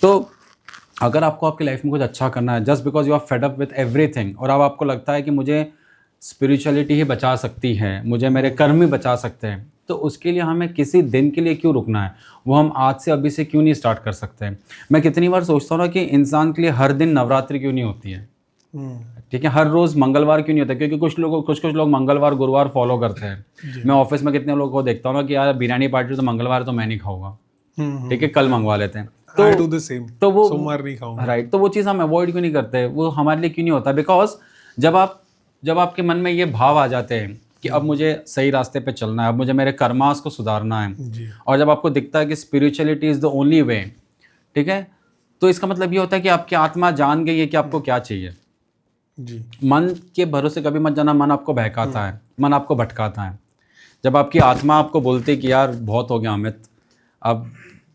तो अगर आपको आपकी लाइफ में कुछ अच्छा करना है, just because you are fed up with everything, और अब आपको लगता है कि मुझे स्पिरिचुअलिटी ही बचा सकती है, मुझे मेरे कर्म ही बचा सकते हैं, तो उसके लिए हमें किसी दिन के लिए क्यों रुकना है? वो हम आज से अभी से क्यों नहीं स्टार्ट कर सकते हैं? मैं कितनी बार सोचता हूँ ना कि इंसान के लिए हर दिन नवरात्रि क्यों नहीं होती है? ठीक है, हर रोज़ मंगलवार क्यों नहीं होता? क्योंकि कुछ लोग मंगलवार गुरुवार फॉलो करते हैं। मैं ऑफिस में कितने लोगों को देखता हूँ ना कि यार बिरयानी पार्टी तो मंगलवार तो मैं नहीं खाऊंगा, ठीक है, कल मंगवा लेते हैं। I do the same, तो वो सोमवार नहीं खाऊंगा। राइट, तो वो चीज़ हम अवॉइड क्यों नहीं करते? वो हमारे लिए क्यों नहीं होता? बिकॉज जब आपके मन में ये भाव आ जाते हैं कि अब मुझे सही रास्ते पे चलना है, अब मुझे मेरे कर्मास को सुधारना है, जी, और जब आपको दिखता है कि spirituality is the only way, ठीक है, तो इसका मतलब ये होता है कि आपकी आत्मा जान गई है कि आपको क्या चाहिए। जी, मन के भरोसे कभी मत जाना, मन आपको बहकाता है, मन आपको भटकाता है। जब आपकी आत्मा आपको बोलती है कि यार बहुत हो गया अमित, अब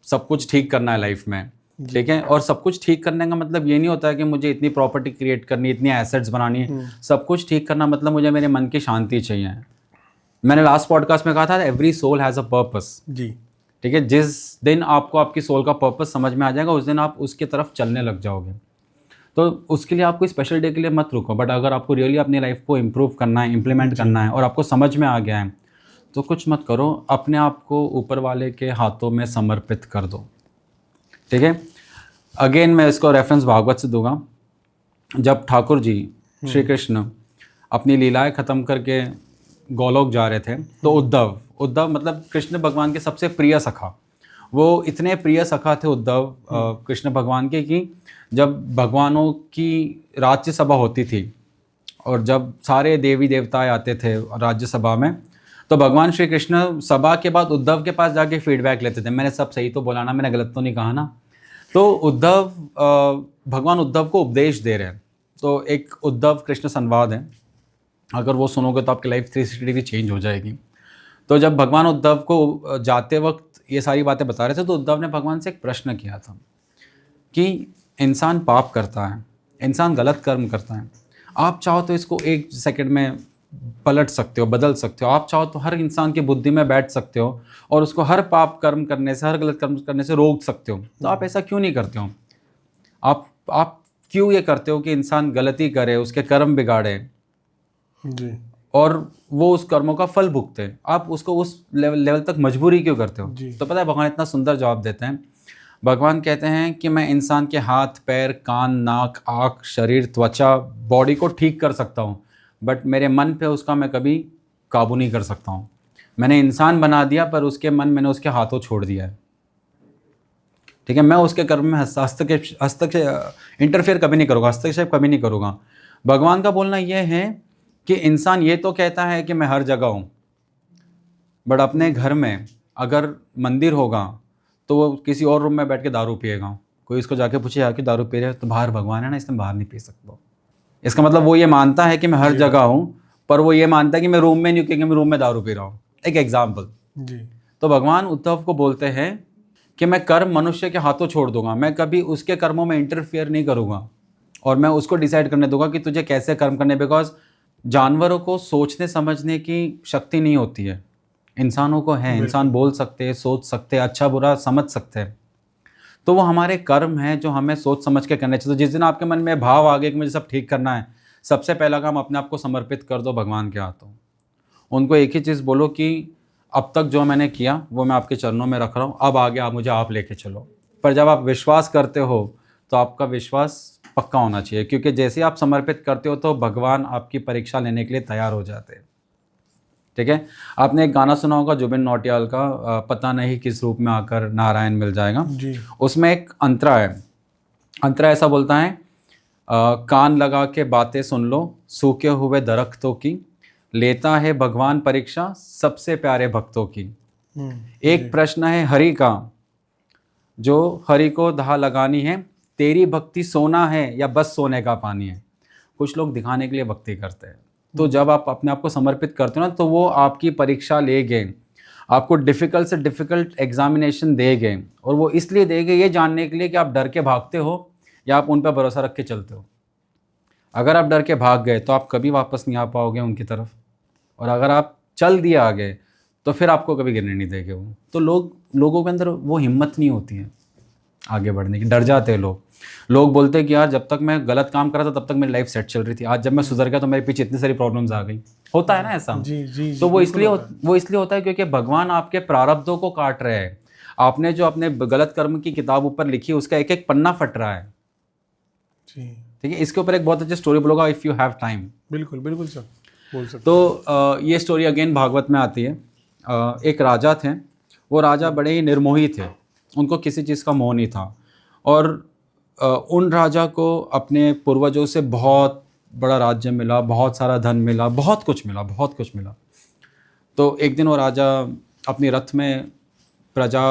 सब कुछ ठीक करना है लाइफ में, ठीक है। और सब कुछ ठीक करने का मतलब ये नहीं होता है कि मुझे इतनी प्रॉपर्टी क्रिएट करनी, इतनी एसेट्स बनानी है। सब कुछ ठीक करना मतलब मुझे मेरे मन की शांति चाहिए। मैंने लास्ट पॉडकास्ट में कहा था every soul has a purpose. जी। ठीक है, जिस दिन आपको आपकी सोल का पर्पस समझ में आ जाएगा उस दिन आप उसकी तरफ चलने लग जाओगे। तो उसके लिए आप कोई स्पेशल डे के लिए मत रुको, बट अगर आपको रियली अपनी लाइफ को इम्प्रूव करना है, इम्प्लीमेंट करना है और आपको समझ में आ गया है तो कुछ मत करो, अपने आप को ऊपर वाले के हाथों में समर्पित कर दो। ठीक है। अगेन मैं इसको रेफरेंस भागवत से दूंगा। जब ठाकुर जी श्री कृष्ण अपनी लीलाएं ख़त्म करके गोलोक जा रहे थे तो उद्धव मतलब कृष्ण भगवान के सबसे प्रिय सखा, वो इतने प्रिय सखा थे उद्धव कृष्ण भगवान के कि जब भगवानों की राज्यसभा होती थी और जब सारे देवी देवताएं आते थे राज्यसभा में तो भगवान श्री कृष्ण सभा के बाद उद्धव के पास जाके फीडबैक लेते थे। मैंने सब सही तो बोला ना, मैंने गलत तो नहीं कहा ना। तो भगवान उद्धव को उपदेश दे रहे हैं। तो एक उद्धव कृष्ण संवाद है, अगर वो सुनोगे तो आपकी लाइफ 360 डिग्री चेंज हो जाएगी। तो जब भगवान उद्धव को जाते वक्त ये सारी बातें बता रहे थे तो उद्धव ने भगवान से एक प्रश्न किया था कि इंसान पाप करता है, इंसान गलत कर्म करता है, आप चाहो तो इसको 1 सेकंड में पलट सकते हो, बदल सकते हो। आप चाहो तो हर इंसान की बुद्धि में बैठ सकते हो और उसको हर पाप कर्म करने से, हर गलत कर्म करने से रोक सकते हो। तो आप ऐसा क्यों नहीं करते हो? आप क्यों ये करते हो कि इंसान गलती करे, उसके कर्म बिगाड़े जी। और वो उस कर्मों का फल भुगते हैं? आप उसको उस लेवल तक मजबूरी क्यों करते हो? तो पता है भगवान इतना सुंदर जवाब देते हैं। भगवान कहते हैं कि मैं इंसान के हाथ, पैर, कान, नाक, आँख, शरीर, त्वचा, बॉडी को ठीक कर सकता हूँ, बट मेरे मन पे उसका मैं कभी काबू नहीं कर सकता हूँ। मैंने इंसान बना दिया पर उसके मन मैंने उसके हाथों छोड़ दिया है। ठीक है, मैं उसके कर्म में हस्तक्षेप इंटरफेयर कभी नहीं करूँगा, हस्तक्षेप कभी नहीं करूँगा। भगवान का बोलना यह है कि इंसान ये तो कहता है कि मैं हर जगह हूँ, बट अपने घर में अगर मंदिर होगा तो वो किसी और रूम में बैठ के दारू पिएगा। कोई इसको जाके पूछे यार कि दारू पी रहे हो, तो बाहर भगवान है ना, इसमें बाहर नहीं पी सकता। इसका मतलब वो ये मानता है कि मैं हर जगह हूँ, पर वो ये मानता है कि मैं रूम में नहीं हूँ क्योंकि मैं रूम में दारू पी रहा हूँ। एक एग्जाम्पल। तो भगवान उद्धव को बोलते हैं कि मैं कर्म मनुष्य के हाथों छोड़ दूंगा, मैं कभी उसके कर्मों में इंटरफियर नहीं करूँगा और मैं उसको डिसाइड करने दूंगा कि तुझे कैसे कर्म करने। बिकॉज जानवरों को सोचने समझने की शक्ति नहीं होती है, इंसानों को है। इंसान बोल सकते हैं, सोच सकते हैं, अच्छा बुरा समझ सकते हैं। तो वो हमारे कर्म हैं जो हमें सोच समझ के करने चाहिए। तो जिस दिन आपके मन में भाव आ गए कि मुझे सब ठीक करना है, सबसे पहला काम अपने आप को समर्पित कर दो भगवान के हाथों। उनको एक ही चीज़ बोलो कि अब तक जो मैंने किया वो मैं आपके चरणों में रख रहा हूँ, अब आगे आप मुझे आप लेके चलो। पर जब आप विश्वास करते हो तो आपका विश्वास पक्का होना चाहिए, क्योंकि जैसे आप समर्पित करते हो तो भगवान आपकी परीक्षा लेने के लिए तैयार हो जाते हैं। ठीक है। आपने एक गाना सुना होगा जुबिन नौटियाल का, पता नहीं किस रूप में आकर नारायण मिल जाएगा जी। उसमें एक अंतरा है। अंतरा ऐसा बोलता है, कान लगा के बातें सुन लो सूखे हुए दरख्तों की, लेता है भगवान परीक्षा सबसे प्यारे भक्तों की। एक प्रश्न है हरि का, जो हरि को धा लगानी है, तेरी भक्ति सोना है या बस सोने का पानी है। कुछ लोग दिखाने के लिए भक्ति करते हैं। तो जब आप अपने आप को समर्पित करते हो ना, तो वो आपकी परीक्षा लेंगे, आपको डिफ़िकल्ट से डिफ़िकल्ट एग्जामिनेशन देंगे, और वो इसलिए देंगे ये जानने के लिए कि आप डर के भागते हो या आप उन पर भरोसा रख के चलते हो। अगर आप डर के भाग गए तो आप कभी वापस नहीं आ पाओगे उनकी तरफ, और अगर आप चल दिए आगे तो फिर आपको कभी गिरने नहीं देंगे वो। तो लोगों के अंदर वो हिम्मत नहीं होती है आगे बढ़ने की, डर जाते हैं लोग बोलते हैं कि यार जब तक मैं गलत काम कर रहा था तब तक मेरी लाइफ सेट चल रही थी, आज जब मैं सुधर गया तो मेरे पीछे इतनी सारी प्रॉब्लम्स आ गई। होता है ना ऐसा? जी, तो वो इसलिए होता है क्योंकि भगवान आपके प्रारब्धों को काट रहे हैं। आपने जो अपने गलत कर्म की किताब ऊपर लिखी उसका एक एक पन्ना फट रहा है। ठीक है, इसके ऊपर एक बहुत अच्छी स्टोरी बोलूँगा इफ़ यू हैव टाइम। बिल्कुल सर, बोल सकते। तो ये स्टोरी अगेन भागवत में आती है। एक राजा थे, वो राजा बड़े ही निर्मोही थे, उनको किसी चीज़ का मोह नहीं था, और उन राजा को अपने पूर्वजों से बहुत बड़ा राज्य मिला, बहुत सारा धन मिला, बहुत कुछ मिला। तो एक दिन वो राजा अपनी रथ में प्रजा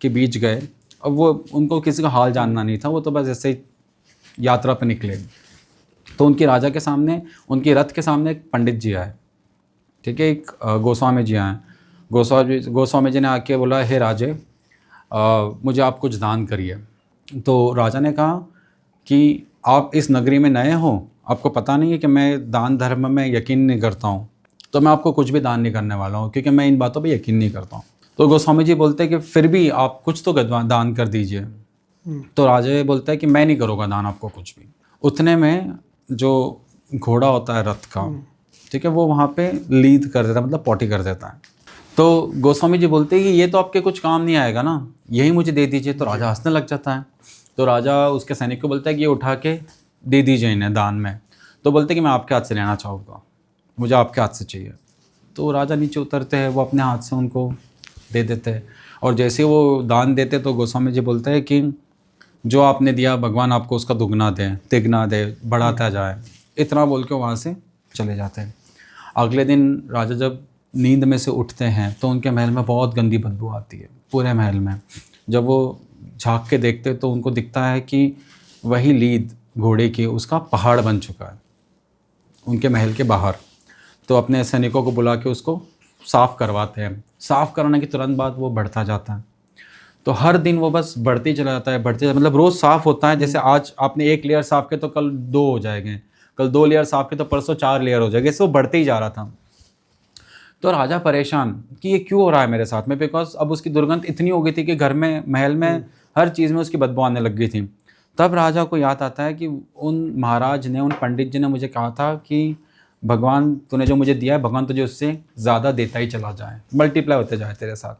के बीच गए, अब वो उनको किसी का हाल जानना नहीं था, वो तो बस ऐसे ही यात्रा पर निकले। तो उनकी राजा के सामने, उनकी रथ के सामने एक पंडित जी आए। ठीक है, एक गोस्वामी जी आए। गोस्वामी जी ने आके बोला, हे राजे, मुझे आप कुछ दान करिए। तो राजा ने कहा कि आप इस नगरी में नए हो, आपको पता नहीं है कि मैं दान धर्म में यकीन नहीं करता हूँ, तो मैं आपको कुछ भी दान नहीं करने वाला हूँ, क्योंकि मैं इन बातों पे यकीन नहीं करता हूँ। तो गोस्वामी जी बोलते हैं कि फिर भी आप कुछ तो दान कर दीजिए। तो राजा ये बोलता है कि मैं नहीं करूँगा दान आपको कुछ भी। उतने में जो घोड़ा होता है रथ का, ठीक है, वो वहाँ पे लीद कर देता है, मतलब पॉटी कर देता है। तो गोस्वामी जी बोलते हैं कि ये तो आपके कुछ काम नहीं आएगा ना, यही मुझे दे दीजिए। तो राजा हंसने लग जाता है। तो राजा उसके सैनिक को बोलता है कि ये उठा के दे दीजिए इन्हें दान में। तो बोलते हैं कि मैं आपके हाथ से लेना चाहूँगा, मुझे आपके हाथ से चाहिए। तो राजा नीचे उतरते हैं, वो अपने हाथ से उनको दे देते हैं। और जैसे वो दान देते तो गोस्वामी जी बोलते हैं कि जो आपने दिया भगवान आपको उसका दुगना दे, तिगना दे, बढ़ाता जाए, इतना बोल के वहाँ से चले जाते हैं। अगले दिन राजा जब नींद में से उठते हैं तो उनके महल में बहुत गंदी बदबू आती है पूरे महल में। जब वो झांक के देखते तो उनको दिखता है कि वही लीद घोड़े की उसका पहाड़ बन चुका है उनके महल के बाहर। तो अपने सैनिकों को बुला के उसको साफ़ करवाते हैं। साफ़ कराने के तुरंत बाद वो बढ़ता जाता है। तो हर दिन वो बस बढ़ते ही चला जाता है, बढ़ते, मतलब रोज़ साफ़ होता है। जैसे आज आपने 1 लेयर साफ़ किया तो कल 2 हो जाएंगे, कल 2 लेयर साफ़ किए तो परसों 4 लेयर हो जाएंगे। इससे वो बढ़ते ही जा रहा था। तो राजा परेशान कि ये क्यों हो रहा है मेरे साथ में, बिकॉज अब उसकी दुर्गंध इतनी हो गई थी कि घर में, महल में, हर चीज़ में उसकी बदबू आने लग गई थी। तब राजा को याद आता है कि उन महाराज ने, उन पंडित जी ने मुझे कहा था कि भगवान तूने जो मुझे दिया है, भगवान तुझे उससे ज़्यादा देता ही चला जाए, मल्टीप्लाई होते जाए तेरे साथ।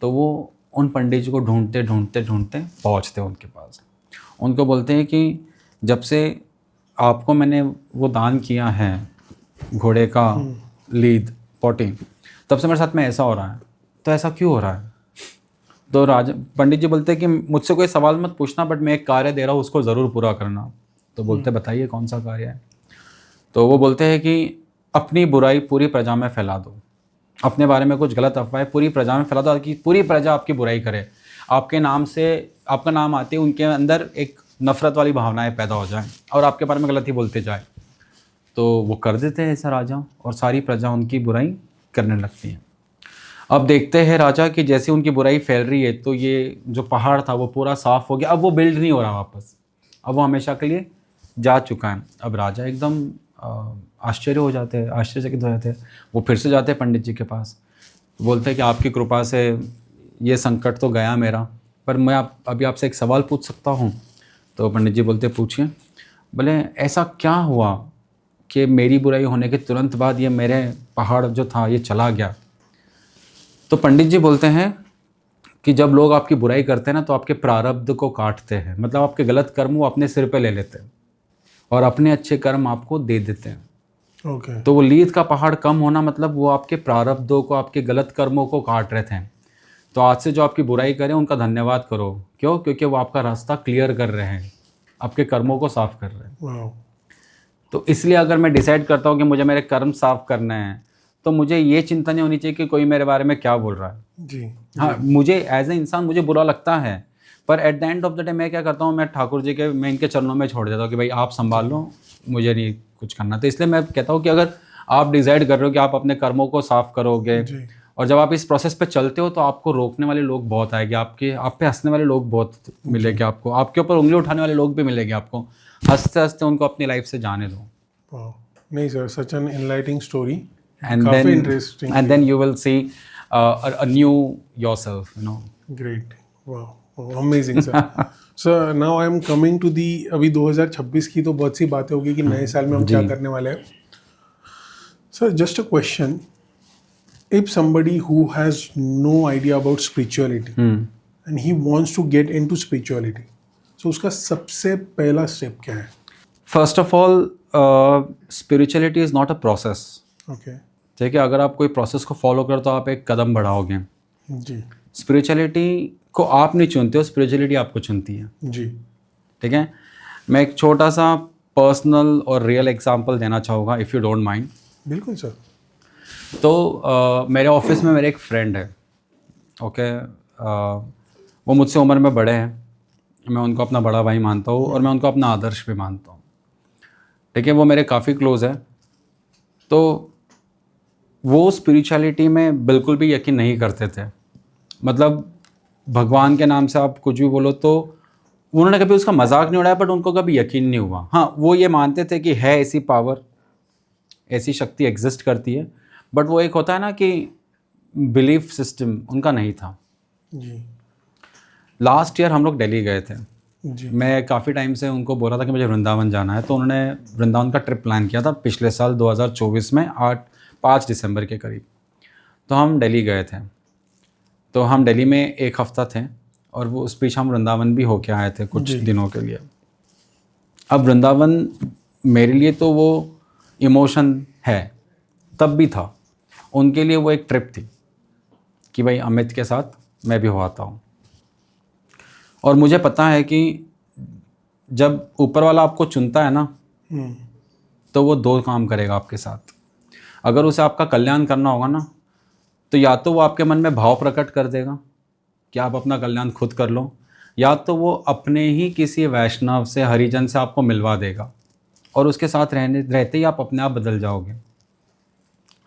तो वो उन पंडित जी को ढूंढते ढूंढते ढूंढते पहुँचते उनके पास। उनको बोलते हैं कि जब से आपको मैंने वो दान किया है घोड़े का लीद पॉटी, तब से मेरे साथ में ऐसा हो रहा है, तो ऐसा क्यों हो रहा है? तो राजा पंडित जी बोलते हैं कि मुझसे कोई सवाल मत पूछना, बट मैं एक कार्य दे रहा हूँ, उसको ज़रूर पूरा करना। तो बोलते बताइए कौन सा कार्य है? तो वो बोलते हैं कि अपनी बुराई पूरी प्रजा में फैला दो, अपने बारे में कुछ गलत अफवाहें पूरी प्रजा में फैला दो कि पूरी प्रजा आपकी बुराई करे, आपके नाम से, आपका नाम आते ही उनके अंदर एक नफ़रत वाली भावनाएं पैदा हो जाएं और आपके बारे में गलत ही बोलते जाए। तो वो कर देते हैं ऐसा राजा, और सारी प्रजा उनकी बुराई करने लगती है। अब देखते हैं राजा कि जैसे उनकी बुराई फैल रही है तो ये जो पहाड़ था वो पूरा साफ़ हो गया। अब वो बिल्ड नहीं हो रहा वापस, अब वो हमेशा के लिए जा चुका है। अब राजा एकदम आश्चर्य हो जाते हैं, आश्चर्यचकित हो जाते हैं। वो फिर से जाते हैं पंडित जी के पास, बोलते हैं कि आपकी कृपा से ये संकट तो गया मेरा, पर मैं अभी आपसे एक सवाल पूछ सकता हूँ? तो पंडित जी बोलते पूछिए। बोले ऐसा क्या हुआ कि मेरी बुराई होने के तुरंत बाद ये मेरे पहाड़ जो था ये चला गया? तो पंडित जी बोलते हैं कि जब लोग आपकी बुराई करते हैं ना तो आपके प्रारब्ध को काटते हैं, मतलब आपके गलत कर्म वो अपने सिर पे ले लेते हैं और अपने अच्छे कर्म आपको दे देते हैं। ओके। तो वो लीद का पहाड़ कम होना मतलब वो आपके प्रारब्धों को, आपके गलत कर्मों को काट रहे थे। तो आज से जो आपकी बुराई करें उनका धन्यवाद करो। क्यों? क्योंकि वो आपका रास्ता क्लियर कर रहे हैं, आपके कर्मों को साफ कर रहे हैं। वाह। तो इसलिए अगर मैं डिसाइड करता हूँ कि मुझे मेरे कर्म साफ करने हैं तो मुझे ये चिंता नहीं होनी चाहिए कि कोई मेरे बारे में क्या बोल रहा है। जी। हाँ, मुझे एज ए इंसान मुझे बुरा लगता है, पर at the end of the day मैं क्या करता हूँ, मैं ठाकुर जी के, मैं इनके चरणों में छोड़ देता हूँ कि भाई आप संभाल लो, मुझे नहीं कुछ करना। तो इसलिए मैं कहता हूँ कि अगर आप डिसाइड कर रहे हो कि आप अपने कर्मों को साफ करोगे जी। और जब आप इस प्रोसेस पे चलते हो तो आपको रोकने वाले लोग बहुत आएंगे, आप पे हंसने वाले लोग बहुत मिलेंगे आपको, आपके ऊपर उंगली उठाने वाले लोग भी मिलेंगे आपको। हंसते हंसते उनको अपनी लाइफ से जाने दो। वाह। नहीं sir, such an enlightening story. and काफी then interesting. and then you will see a new yourself, you know. Great. वाह, amazing sir. Sir now I am coming to the, अभी 2026 की तो बहुत सी बातें होगी कि नए साल में हम क्या करने वाले हैं। Sir just a question, if somebody who has no idea about spirituality and he wants to get into spirituality, so उसका सबसे पहला स्टेप क्या है? First of all, spirituality is not a process. Okay. ठीक है, अगर आप कोई प्रोसेस को फॉलो करो तो आप एक कदम बढ़ाओगे। जी। स्पिरिचुअलिटी को आप नहीं चुनते हो, स्पिरिचुअलिटी आपको चुनती है। जी। ठीक है, मैं एक छोटा सा पर्सनल और रियल एग्जांपल देना चाहूँगा, इफ़ यू डोंट माइंड। बिल्कुल सर। तो मेरे ऑफिस में मेरे एक फ्रेंड है। ओके, वो मुझसे उम्र में बड़े हैं, मैं उनको अपना बड़ा भाई मानता हूँ और मैं उनको अपना आदर्श भी मानता हूँ। ठीक है, वो मेरे काफ़ी क्लोज है। तो वो स्पिरिचुअलिटी में बिल्कुल भी यकीन नहीं करते थे, मतलब भगवान के नाम से आप कुछ भी बोलो तो उन्होंने कभी उसका मजाक नहीं उड़ाया, बट उनको कभी यकीन नहीं हुआ। हाँ, वो ये मानते थे कि है ऐसी पावर, ऐसी शक्ति एग्जिस्ट करती है, बट वो एक होता है ना कि बिलीफ सिस्टम उनका नहीं था। जी लास्ट ईयर हम लोग दिल्ली गए थे। जी मैं काफ़ी टाइम से उनको बोला था कि मुझे वृंदावन जाना है, तो उन्होंने वृंदावन का ट्रिप प्लान किया था पिछले साल 2024 में 5 दिसंबर के करीब। तो हम दिल्ली गए थे। तो हम दिल्ली में एक हफ़्ता थे और वो उस बीच हम वृंदावन भी होके आए थे कुछ दिनों के लिए। अब वृंदावन मेरे लिए तो वो इमोशन है, तब भी था। उनके लिए वो एक ट्रिप थी कि भाई अमित के साथ मैं भी हो आता हूँ। और मुझे पता है कि जब ऊपर वाला आपको चुनता है ना, तो वो 2 काम करेगा आपके साथ। अगर उसे आपका कल्याण करना होगा ना, तो या तो वो आपके मन में भाव प्रकट कर देगा कि आप अपना कल्याण खुद कर लो, या तो वो अपने ही किसी वैष्णव से, हरिजन से आपको मिलवा देगा और उसके साथ रहते ही आप अपने आप बदल जाओगे।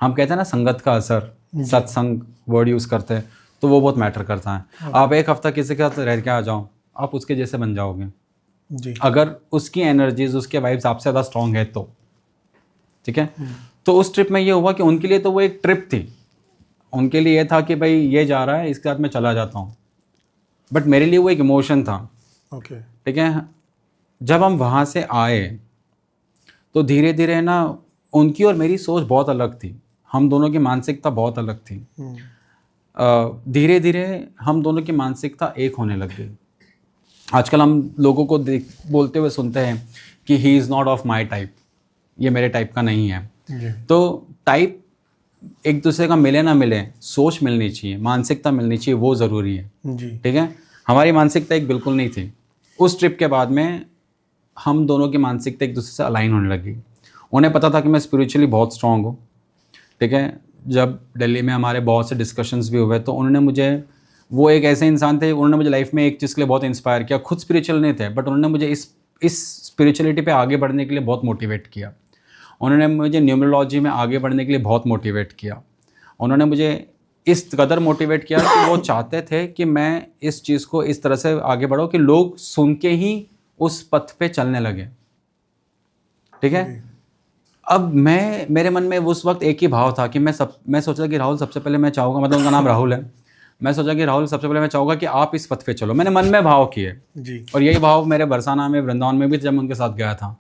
हम कहते हैं ना संगत का असर, सत्संग वर्ड यूज़ करते हैं, तो वो बहुत मैटर करता है। आप एक हफ्ता किसी के साथ रह के आ जाओ, आप उसके जैसे बन जाओगे जी। अगर उसकी एनर्जीज, उसके वाइब्स आपसे ज़्यादा स्ट्रॉन्ग है तो। ठीक है। तो उस ट्रिप में ये हुआ कि उनके लिए तो वो एक ट्रिप थी, उनके लिए ये था कि भाई ये जा रहा है, इसके साथ मैं चला जाता हूँ, बट मेरे लिए वो एक इमोशन था। ओके। ठीक है। जब हम वहाँ से आए तो धीरे धीरे ना उनकी और मेरी सोच बहुत अलग थी, हम दोनों की मानसिकता बहुत अलग थी। धीरे धीरे हम दोनों की मानसिकता एक होने लग गई। आजकल हम लोगों को बोलते हुए सुनते हैं कि he is not of my type, ये मेरे टाइप का नहीं है। जी। तो टाइप एक दूसरे का मिले ना मिले, सोच मिलनी चाहिए, मानसिकता मिलनी चाहिए, वो ज़रूरी है। जी। ठीक है। हमारी मानसिकता एक बिल्कुल नहीं थी। उस ट्रिप के बाद में हम दोनों की मानसिकता एक दूसरे से अलाइन होने लगी। उन्हें पता था कि मैं स्पिरिचुअली बहुत स्ट्रांग हूँ। ठीक है। जब दिल्ली में हमारे बहुत से डिस्कशंस भी हुए तो उन्होंने मुझे, वो एक ऐसे इंसान थे, उन्होंने मुझे लाइफ में एक चीज़ के लिए बहुत इंस्पायर किया। खुद स्पिरिचुअल नहीं थे, बट उन्होंने मुझे इस स्पिरिचुअलिटी पे आगे बढ़ने के लिए बहुत मोटिवेट किया। उन्होंने मुझे न्यूमरोलॉजी में आगे बढ़ने के लिए बहुत मोटिवेट किया। उन्होंने मुझे इस कदर मोटिवेट किया कि वो चाहते थे कि मैं इस चीज़ को इस तरह से आगे बढ़ाऊँ कि लोग सुन के ही उस पथ पे चलने लगे। ठीक है। अब मेरे मन में उस वक्त एक ही भाव था कि मैं सोचा कि राहुल सबसे पहले मैं चाहूँगा, मतलब उनका नाम राहुल है, मैं सोचा कि राहुल सबसे पहले मैं चाहूँगा कि आप इस पथ पे चलो। मैंने मन में भाव किए जी। और यही भाव मेरे बरसाना में, वृंदावन में भी जब मैं उनके साथ गया था।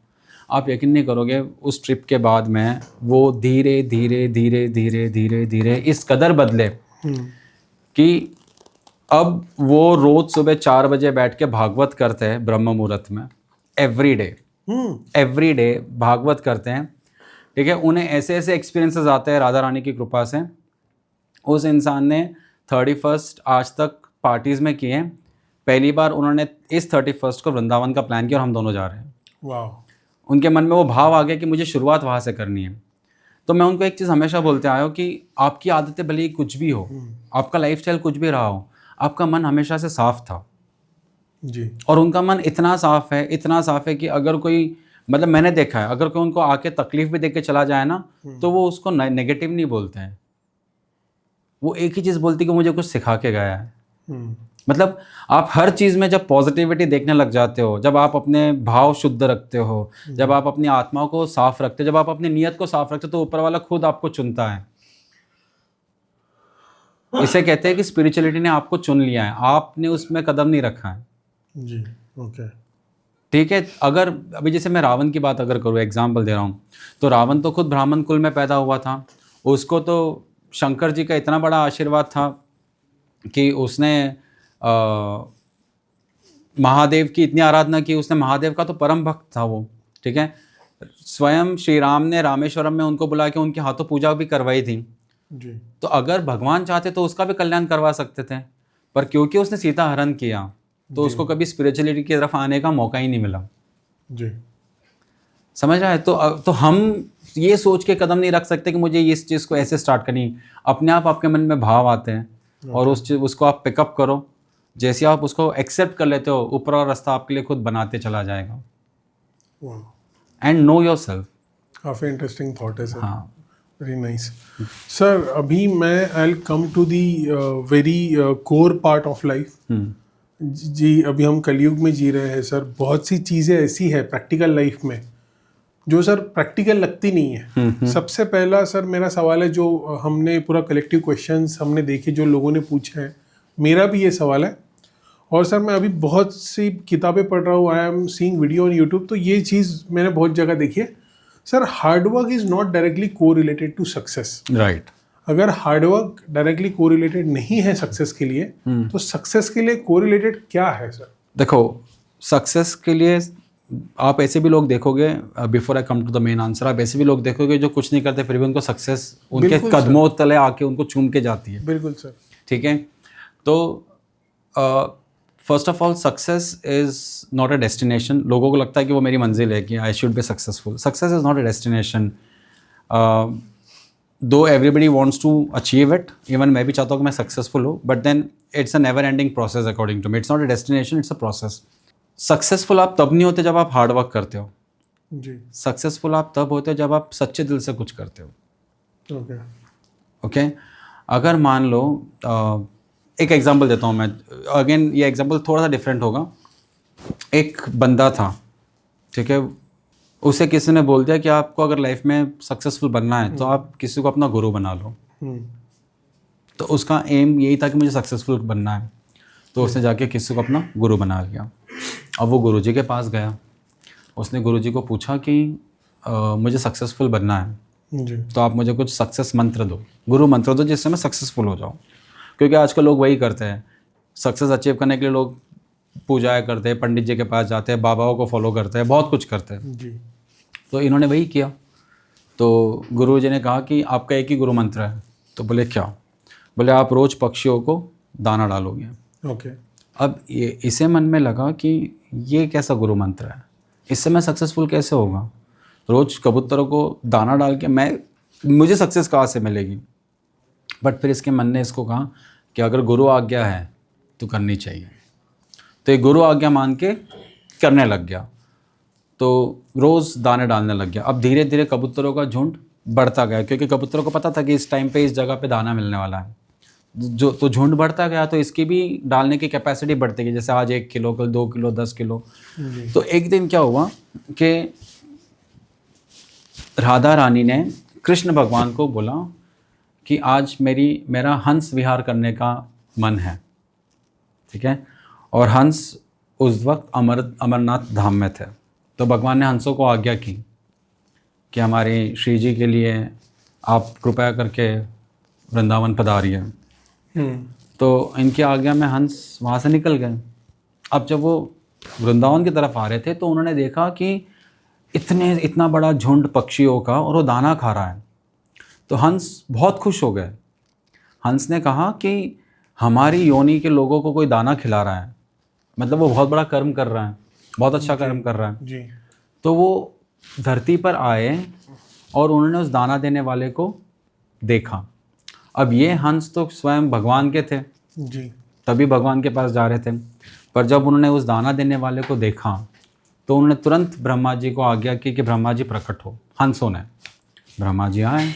आप यकीन नहीं करोगे, उस ट्रिप के बाद में वो धीरे धीरे धीरे धीरे धीरे धीरे इस कदर बदले कि अब वो रोज सुबह 4 बजे बैठ के भागवत करते हैं ब्रह्म मुहूर्त में, एवरी डे भागवत करते हैं। ठीक है। उन्हें ऐसे ऐसे एक्सपीरियंसेस आते हैं राधा रानी की कृपा से। उस इंसान ने 31 आज तक पार्टीज़ में किए। पहली बार उन्होंने इस 31 को वृंदावन का प्लान किया और हम दोनों जा रहे हैं। वाह। उनके मन में वो भाव आ गया कि मुझे शुरुआत वहाँ से करनी है। तो मैं उनको एक चीज़ हमेशा बोलते आया हूँ कि आपकी आदतें भले ही कुछ भी हो, आपका लाइफस्टाइल कुछ भी रहा हो, आपका मन हमेशा से साफ था। जी। और उनका मन इतना साफ है, इतना साफ है कि अगर कोई, मतलब मैंने देखा है, अगर कोई उनको आके तकलीफ भी देके चला जाए ना, तो वो उसको नेगेटिव नहीं बोलते हैं। वो एक ही चीज़ बोलती कि मुझे कुछ सिखा के गया है। मतलब आप हर चीज़ में जब पॉजिटिविटी देखने लग जाते हो, जब आप अपने भाव शुद्ध रखते हो, जब आप अपनी आत्मा को साफ रखते हो, जब आप अपनी नीयत को साफ रखते हो, तो ऊपर वाला खुद आपको चुनता है। इसे कहते हैं कि स्पिरिचुअलिटी ने आपको चुन लिया है, आपने उसमें कदम नहीं रखा है। जी। ओके। ठीक है। अगर अभी जैसे मैं रावण की बात अगर करूँ, एग्जाम्पल दे रहा हूँ, तो रावण तो खुद ब्राह्मण कुल में पैदा हुआ था। उसको तो शंकर जी का इतना बड़ा आशीर्वाद था कि उसने महादेव की इतनी आराधना की, उसने महादेव का तो परम भक्त था वो। ठीक है। स्वयं श्री राम ने रामेश्वरम में उनको बुला के उनके हाथों पूजा भी करवाई थी। जी। तो अगर भगवान चाहते तो उसका भी कल्याण करवा सकते थे, पर क्योंकि उसने सीता हरण किया तो उसको कभी स्पिरिचुअलिटी की तरफ आने का मौका ही नहीं मिला। जी। समझ रहा है। तो हम ये सोच के कदम नहीं रख सकते कि मुझे इस चीज़ को ऐसे स्टार्ट करनी। अपने आप आपके मन में भाव आते हैं और उसको आप पिकअप करो। जैसे आप उसको एक्सेप्ट कर लेते हो, ऊपर वाला रास्ता आपके लिए खुद बनाते चला जाएगा। And know yourself. काफ़ी इंटरेस्टिंग थॉट है सर। हाँ। Very nice sir. अभी मैं I will come to the very core part of life. जी, अभी हम कलयुग में जी रहे हैं सर। बहुत सी चीज़ें ऐसी है प्रैक्टिकल लाइफ में जो सर प्रैक्टिकल लगती नहीं है। सबसे पहला सर मेरा सवाल है, जो हमने पूरा कलेक्टिव क्वेश्चंस हमने देखे जो लोगों ने पूछे हैं, मेरा भी ये सवाल है। और सर मैं अभी बहुत सी किताबें पढ़ रहा हूँ, I am seeing video on YouTube, तो ये चीज़ मैंने बहुत जगह देखी है sir. Hard work is not directly को रिलेटेड टू सक्सेस। राइट। अगर हार्डवर्क डायरेक्टली को रिलेटेड नहीं है सक्सेस के लिए, तो सक्सेस के लिए को रिलेटेड क्या है सर? देखो, सक्सेस के लिए आप ऐसे भी लोग देखोगे, before I come to the main answer, आप ऐसे भी लोग देखोगे जो कुछ नहीं करते फिर भी उनको सक्सेस उनके बिल्कुल कदमों तले आके उनको चूम के जाती है। बिल्कुल सर। ठीक है, तो first of all success is not a destination. लोगों को लगता है कि वो मेरी मंजिल है कि I should be successful. Success is not a destination. Though everybody wants to achieve it, even मैं भी चाहता हूँ कि मैं सक्सेसफुल हूँ, but then it's a never ending process according to me. It's not a destination, it's a process. Successful आप तब नहीं होते जब आप हार्ड वर्क करते हो। जी। सक्सेसफुल आप तब होते हो जब आप सच्चे दिल से कुछ करते हो। ओके। ओके, अगर मान लो एक एग्जांपल देता हूँ मैं, अगेन ये एग्जांपल थोड़ा सा डिफरेंट होगा। एक बंदा था, ठीक है, उसे किसी ने बोल दिया कि आपको अगर लाइफ में सक्सेसफुल बनना है तो आप किसी को अपना गुरु बना लो। तो उसका एम यही था कि मुझे सक्सेसफुल बनना है, तो उसने जाके किसी को अपना गुरु बना लिया। अब वो गुरुजी के पास गया, उसने गुरुजी को पूछा कि मुझे सक्सेसफुल बनना है, जी। तो आप मुझे कुछ सक्सेस मंत्र दो, गुरु मंत्र दो, जिससे मैं सक्सेसफुल हो जाऊँ। क्योंकि आजकल लोग वही करते हैं, सक्सेस अचीव करने के लिए लोग पूजाएं करते हैं, पंडित जी के पास जाते हैं, बाबाओं को फॉलो करते हैं, बहुत कुछ करते हैं। जी। तो इन्होंने वही किया। तो गुरु जी ने कहा कि आपका एक ही गुरु मंत्र है। तो बोले क्या? बोले आप रोज़ पक्षियों को दाना डालोगे। ओके। अब ये इसे मन में लगा कि ये कैसा गुरु मंत्र है, इससे मैं सक्सेसफुल कैसे होगा? रोज़ कबूतरों को दाना डाल के मुझे सक्सेस कहाँ से मिलेगी? बट फिर इसके मन ने इसको कहा कि अगर गुरु आज्ञा है तो करनी चाहिए। तो ये गुरु आज्ञा मान के करने लग गया, तो रोज़ दाने डालने लग गया। अब धीरे धीरे कबूतरों का झुंड बढ़ता गया, क्योंकि कबूतरों को पता था कि इस टाइम पे इस जगह पे दाना मिलने वाला है। तो झुंड बढ़ता गया, तो इसकी भी डालने की कैपेसिटी बढ़ती गई। जैसे आज 1 किलो, कल 2 किलो, 10 किलो। तो एक दिन क्या हुआ कि राधा रानी ने कृष्ण भगवान को बोला कि आज मेरा हंस विहार करने का मन है। ठीक है, और हंस उस वक्त अमरनाथ धाम में थे। तो भगवान ने हंसों को आज्ञा की कि हमारे श्री जी के लिए आप कृपया करके वृंदावन पधारिए। तो इनकी आज्ञा में हंस वहाँ से निकल गए। अब जब वो वृंदावन की तरफ आ रहे थे तो उन्होंने देखा कि इतना बड़ा झुंड पक्षियों का, और वो दाना खा रहा है। तो हंस बहुत खुश हो गए। हंस ने कहा कि हमारी योनि के लोगों को कोई दाना खिला रहा है, मतलब वो बहुत बड़ा कर्म कर रहा है, बहुत अच्छा कर्म कर रहा है। जी। तो वो धरती पर आए और उन्होंने उस दाना देने वाले को देखा। अब ये हंस तो स्वयं भगवान के थे, जी। तभी भगवान के पास जा रहे थे। पर जब उन्होंने उस दाना देने वाले को देखा तो उन्होंने तुरंत ब्रह्मा जी को आज्ञा की कि ब्रह्मा जी प्रकट हो। हंसों ने, ब्रह्मा जी आए।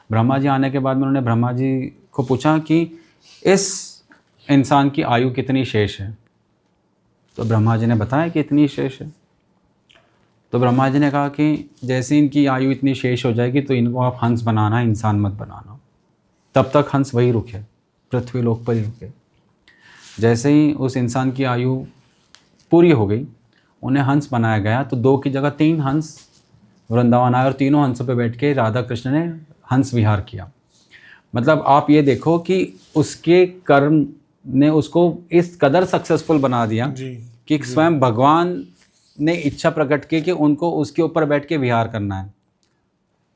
ब्रह्मा जी आने के बाद में उन्होंने ब्रह्मा जी को पूछा कि इस इंसान की आयु कितनी शेष है? तो ब्रह्मा जी ने बताया कि इतनी शेष है। तो ब्रह्मा जी ने कहा कि जैसे इनकी आयु इतनी शेष हो जाएगी तो इनको आप हंस बनाना, इंसान मत बनाना। तब तक हंस वही रुके, पृथ्वी लोक पर ही रुके। जैसे ही उस इंसान की आयु पूरी हो गई, उन्हें हंस बनाया गया। तो 2 की जगह 3 हंस वृंदावन आए और तीनों हंसों पे बैठ के राधा कृष्ण ने हंस विहार किया। मतलब आप ये देखो कि उसके कर्म ने उसको इस कदर सक्सेसफुल बना दिया कि स्वयं भगवान ने इच्छा प्रकट की कि उनको उसके ऊपर बैठ के विहार करना है।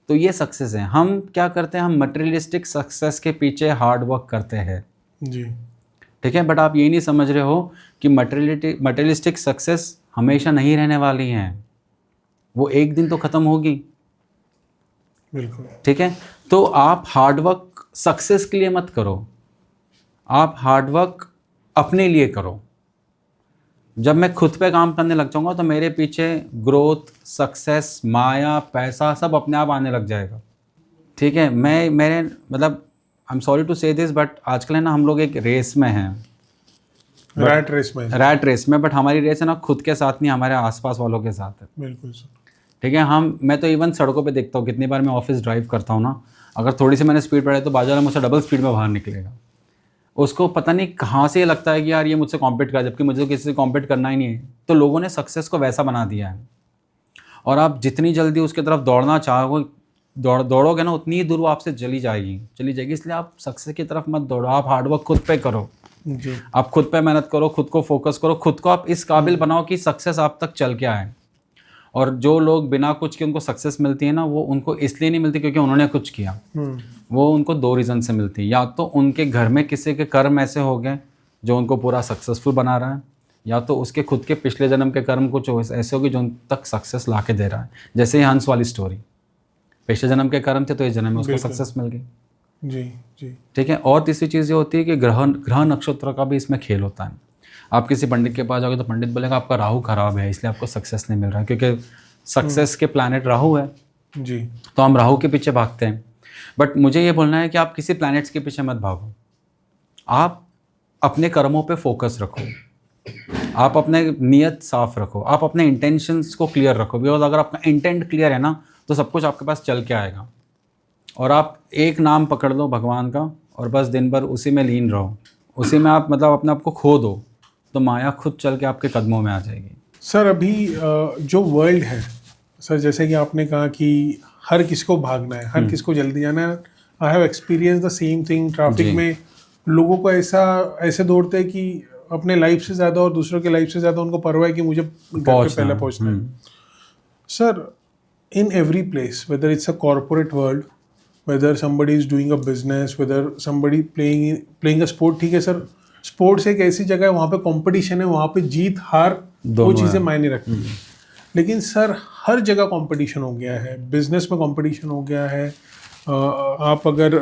तो ये सक्सेस है। हम क्या करते हैं, हम मटेरियलिस्टिक सक्सेस के पीछे हार्ड वर्क करते हैं। जी। ठीक है, बट आप ये नहीं समझ रहे हो कि मटेरियलिस्टिक सक्सेस हमेशा नहीं रहने वाली हैं, वो एक दिन तो ख़त्म होगी। बिल्कुल। ठीक है, तो आप हार्ड वर्क सक्सेस के लिए मत करो, आप हार्ड वर्क अपने लिए करो। जब मैं खुद पे काम करने लग जाऊंगा तो मेरे पीछे ग्रोथ, सक्सेस, माया, पैसा सब अपने आप आने लग जाएगा। ठीक है, मेरे मतलब आई एम सॉरी टू से दिस, बट आजकल है ना, हम लोग एक रेस में हैं। रैट रेस में, बट हमारी रेस है ना खुद के साथ नहीं, हमारे आसपास वालों के साथ है। बिल्कुल सर। ठीक है, मैं तो इवन सड़कों पे देखता हूँ, कितनी बार मैं ऑफिस ड्राइव करता हूँ ना, अगर थोड़ी सी मैंने स्पीड बढ़ाई तो बाजू वाला मुझसे डबल स्पीड में बाहर निकलेगा। उसको पता नहीं कहाँ से ये लगता है कि यार ये मुझसे कॉम्पीट कर, जबकि मुझे तो किसी से कॉम्पीट करना ही नहीं है। तो लोगों ने सक्सेस को वैसा बना दिया है, और आप जितनी जल्दी उसकी तरफ दौड़ना चाहोगे, दौड़ोगे ना, उतनी ही दूर वो आपसे चली जाएगी। इसलिए आप सक्सेस की तरफ मत दौड़ो, आप हार्डवर्क खुद पे करो जी। आप खुद पे मेहनत करो, खुद को फोकस करो, खुद को आप इस काबिल बनाओ कि सक्सेस आप तक चल के आए। और जो लोग बिना कुछ के उनको सक्सेस मिलती है ना, वो उनको इसलिए नहीं मिलती क्योंकि उन्होंने कुछ किया। वो उनको 2 रीज़न से मिलती है, या तो उनके घर में किसी के कर्म ऐसे हो गए जो उनको पूरा सक्सेसफुल बना रहा है, या तो उसके खुद के पिछले जन्म के कर्म कुछ ऐसे हो गए जो उन तक सक्सेस ला के दे रहा है। जैसे ही हंस वाली स्टोरी, पिछले जन्म के कर्म थे तो इस जन्म में उसको सक्सेस मिल गई। जी जी। ठीक है। और तीसरी चीज़ ये होती है कि ग्रह नक्षत्र का भी इसमें खेल होता है। आप किसी पंडित के पास जाओगे तो पंडित बोलेगा आपका राहु खराब है, इसलिए आपको सक्सेस नहीं मिल रहा है, क्योंकि सक्सेस के प्लैनेट राहु है जी। तो हम राहु के पीछे भागते हैं। बट मुझे ये बोलना है कि आप किसी प्लैनेट्स के पीछे मत भागो, आप अपने कर्मों पे फोकस रखो, आप अपने नियत साफ रखो, आप अपने इंटेंशंस को क्लियर रखो। बिकॉज अगर आपका इंटेंट क्लियर है ना, तो सब कुछ आपके पास चल के आएगा। और आप एक नाम पकड़ लो भगवान का, और बस दिन भर उसी में लीन रहो, उसी में आप मतलब अपने आप को खो दो, तो माया खुद चल के आपके कदमों में आ जाएगी। सर अभी जो वर्ल्ड है सर, जैसे कि आपने कहा कि हर किसी को भागना है, हर किसी को जल्दी जाना है। I have experience the same thing. Traffic में लोगों को ऐसे दौड़ते हैं कि अपने लाइफ से ज़्यादा और दूसरों के लाइफ से ज़्यादा उनको परवाह है कि मुझे घर पे पहले पहुंचना है। Sir in every place, whether it's a corporate world, whether somebody is doing a business, whether somebody playing a sport, ठीक है सर, स्पोर्ट्स एक ऐसी जगह है, वहाँ पे कंपटीशन है, वहाँ पे जीत हार वो चीज़ें मायने रखती हैं। लेकिन सर हर जगह कंपटीशन हो गया है, बिजनेस में कंपटीशन हो गया है। आप अगर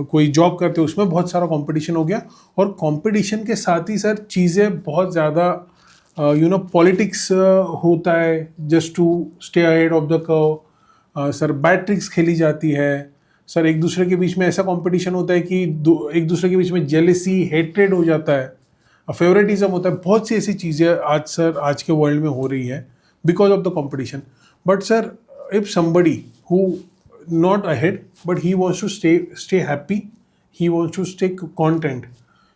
कोई जॉब करते हो उसमें बहुत सारा कंपटीशन हो गया, और कंपटीशन के साथ ही सर चीज़ें बहुत ज़्यादा पॉलिटिक्स होता है just to stay ahead of the curve. Sir bad tricks खेली जाती है सर, एक दूसरे के बीच में ऐसा कंपटीशन होता है कि एक दूसरे के बीच में जेलेसी, हेट्रेड हो जाता है, फेवरेटिज्म होता है। बहुत सी ऐसी चीज़ें आज के वर्ल्ड में हो रही है because of the competition. But sir if somebody who not ahead but he wants to stay happy, he wants to stay content,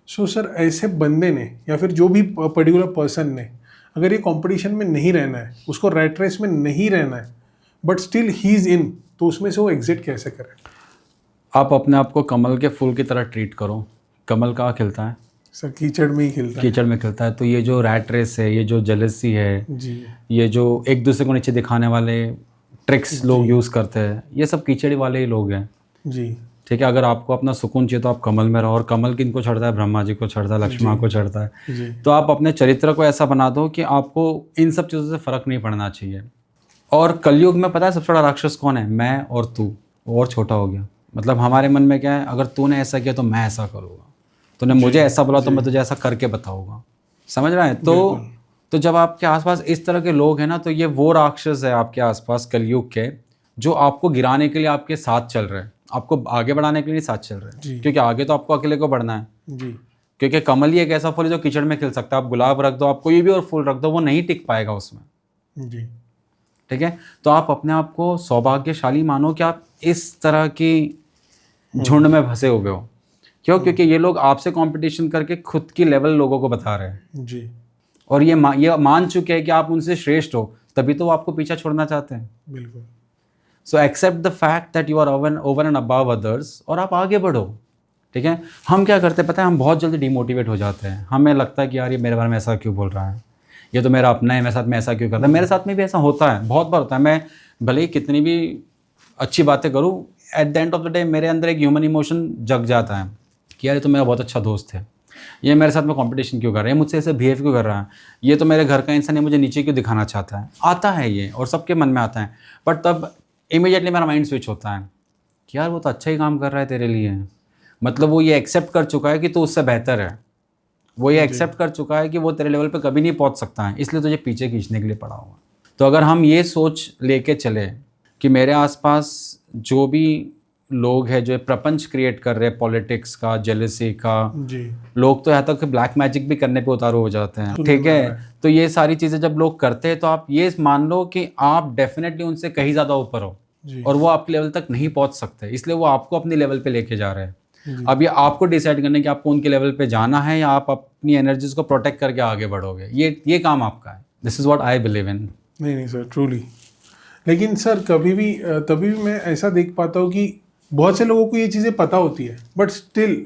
so sir ऐसे बंदे ने या फिर जो भी पर्टिकुलर पर्सन ने अगर ये कंपटीशन में नहीं रहना है, उसको रैट रेस में नहीं रहना है, but still he is in, तो उसमें से वो एग्जिट कैसे करे? आप अपने आप को कमल के फूल की तरह ट्रीट करो। कमल कहाँ खिलता है सर? कीचड़ में ही खिलता है। कीचड़ में खिलता है। तो ये जो रैट रेस है, ये जो जेलसी है जी, ये जो एक दूसरे को नीचे दिखाने वाले ट्रिक्स लोग यूज़ करते हैं, ये सब कीचड़ वाले ही लोग हैं जी। ठीक है। अगर आपको अपना सुकून चाहिए तो आप कमल में रहो, और कमल किनको चढ़ता है? ब्रह्मा जी को चढ़ता है, लक्ष्मण को चढ़ता है। जी। तो आप अपने चरित्र को ऐसा बना दो कि आपको इन सब चीज़ों से फ़र्क नहीं पड़ना चाहिए। और कलयुग में पता है सबसे बड़ा राक्षस कौन है? मैं और तू। और छोटा हो गया, मतलब हमारे मन में क्या है, अगर तूने ऐसा किया तो मैं ऐसा करूँगा, तूने मुझे ऐसा बोला तो मैं तुझे ऐसा करके बताऊँगा। समझ रहा है? तो जब आपके आसपास इस तरह के लोग हैं ना, तो ये वो राक्षस है आपके आसपास कलयुग के, जो आपको गिराने के लिए आपके साथ चल रहे हैं, आपको आगे बढ़ाने के लिए साथ चल रहे हैं। क्योंकि आगे तो आपको अकेले को बढ़ना है जी। क्योंकि कमल ही एक ऐसा फूल है जो कीचड़ में खिल सकता है। आप गुलाब रख दो, आप कोई भी और फूल रख दो, वो नहीं टिक पाएगा उसमें। जी। ठीक है। तो आप अपने आप को सौभाग्यशाली मानो कि आप इस तरह की झुंड में फंसे हुए हो। क्यों? क्योंकि ये लोग आपसे कंपटीशन करके खुद की लेवल लोगों को बता रहे हैं जी। और ये मान चुके हैं कि आप उनसे श्रेष्ठ हो, तभी तो वो आपको पीछा छोड़ना चाहते हैं। बिल्कुल। So accept the fact that you are over and above others, और आप आगे बढ़ो। ठीक है। हम क्या करते हैं पता है? हम बहुत जल्दी डिमोटिवेट हो जाते हैं। हमें लगता है कि यार ये मेरे बारे में ऐसा क्यों बोल रहा है, ये तो मेरा अपना है, मेरे साथ में ऐसा क्यों करता है। मेरे साथ में भी ऐसा होता है, बहुत बार होता है। मैं भले ही कितनी भी अच्छी बातें करूँ, at the end of the day मेरे अंदर एक ह्यूमन इमोशन जग जाता है कि यार ये तो मेरा बहुत अच्छा दोस्त है, ये मेरे साथ में कंपटीशन क्यों कर रहा है, मुझसे ऐसे बिहेव क्यों कर रहा है, ये तो मेरे घर का इंसान है, मुझे नीचे क्यों दिखाना चाहता है। आता है ये, और सबके मन में आता है। बट तब इमीडिएटली मेरा माइंड स्विच होता है कि यार वो तो अच्छा ही काम कर रहा है तेरे लिए। मतलब वो ये एक्सेप्ट कर चुका है कि तू उससे बेहतर है, वो ये एक्सेप्ट कर चुका है कि वो तेरे लेवल पे कभी नहीं पहुंच सकता है, इसलिए तुझे पीछे खींचने के लिए पड़ा हुआ। तो अगर हम ये सोच लेके चले कि मेरे आसपास जो भी लोग हैं जो ये प्रपंच क्रिएट कर रहे हैं पॉलिटिक्स का, जेलसी का, जी लोग तो यहाँ तक ब्लैक मैजिक भी करने पे उतारू हो जाते हैं, सुनने ठीक में आ है। रहा है। तो ये सारी चीज़ें जब लोग करते हैं तो आप ये मान लो कि आप डेफिनेटली उनसे कहीं ज़्यादा ऊपर हो जी और वो आपके लेवल तक नहीं पहुंच सकते, इसलिए वो आपको अपनी लेवल पे लेके जा रहे हैं। जी अब ये आपको डिसाइड करना है कि आपको उनके लेवल पे जाना है या आप अपनी एनर्जीज को प्रोटेक्ट करके आगे बढ़ोगे, ये काम आपका है। This is what I believe इन। नहीं सर, ट्रूली। लेकिन सर कभी भी तभी भी मैं ऐसा देख पाता हूँ कि बहुत से लोगों को ये चीज़ें पता होती है, बट स्टिल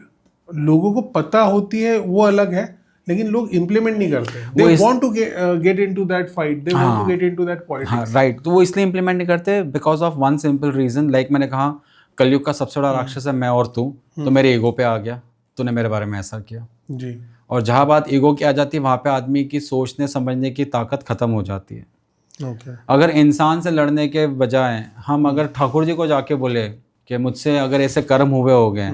लोगों को पता होती है वो अलग है, लेकिन लोग इम्प्लीमेंट नहीं करते। They want to get into that fight, they want to get into that हाँ पॉलिटिक्स। राइट, तो वो इसलिए इम्प्लीमेंट नहीं करते because of one simple reason. Like मैंने कहा कलयुग का सबसे बड़ा राक्षस है मैं और तू, तो मेरे ईगो पे आ गया, तूने मेरे बारे में ऐसा किया। जी और जहाँ बात ईगो की आ जाती है वहाँ पे आदमी की सोचने समझने की ताकत खत्म हो जाती है। ओके अगर इंसान से लड़ने के बजाय हम अगर ठाकुर जी को जाके बोले कि मुझसे अगर ऐसे कर्म हुए हो गए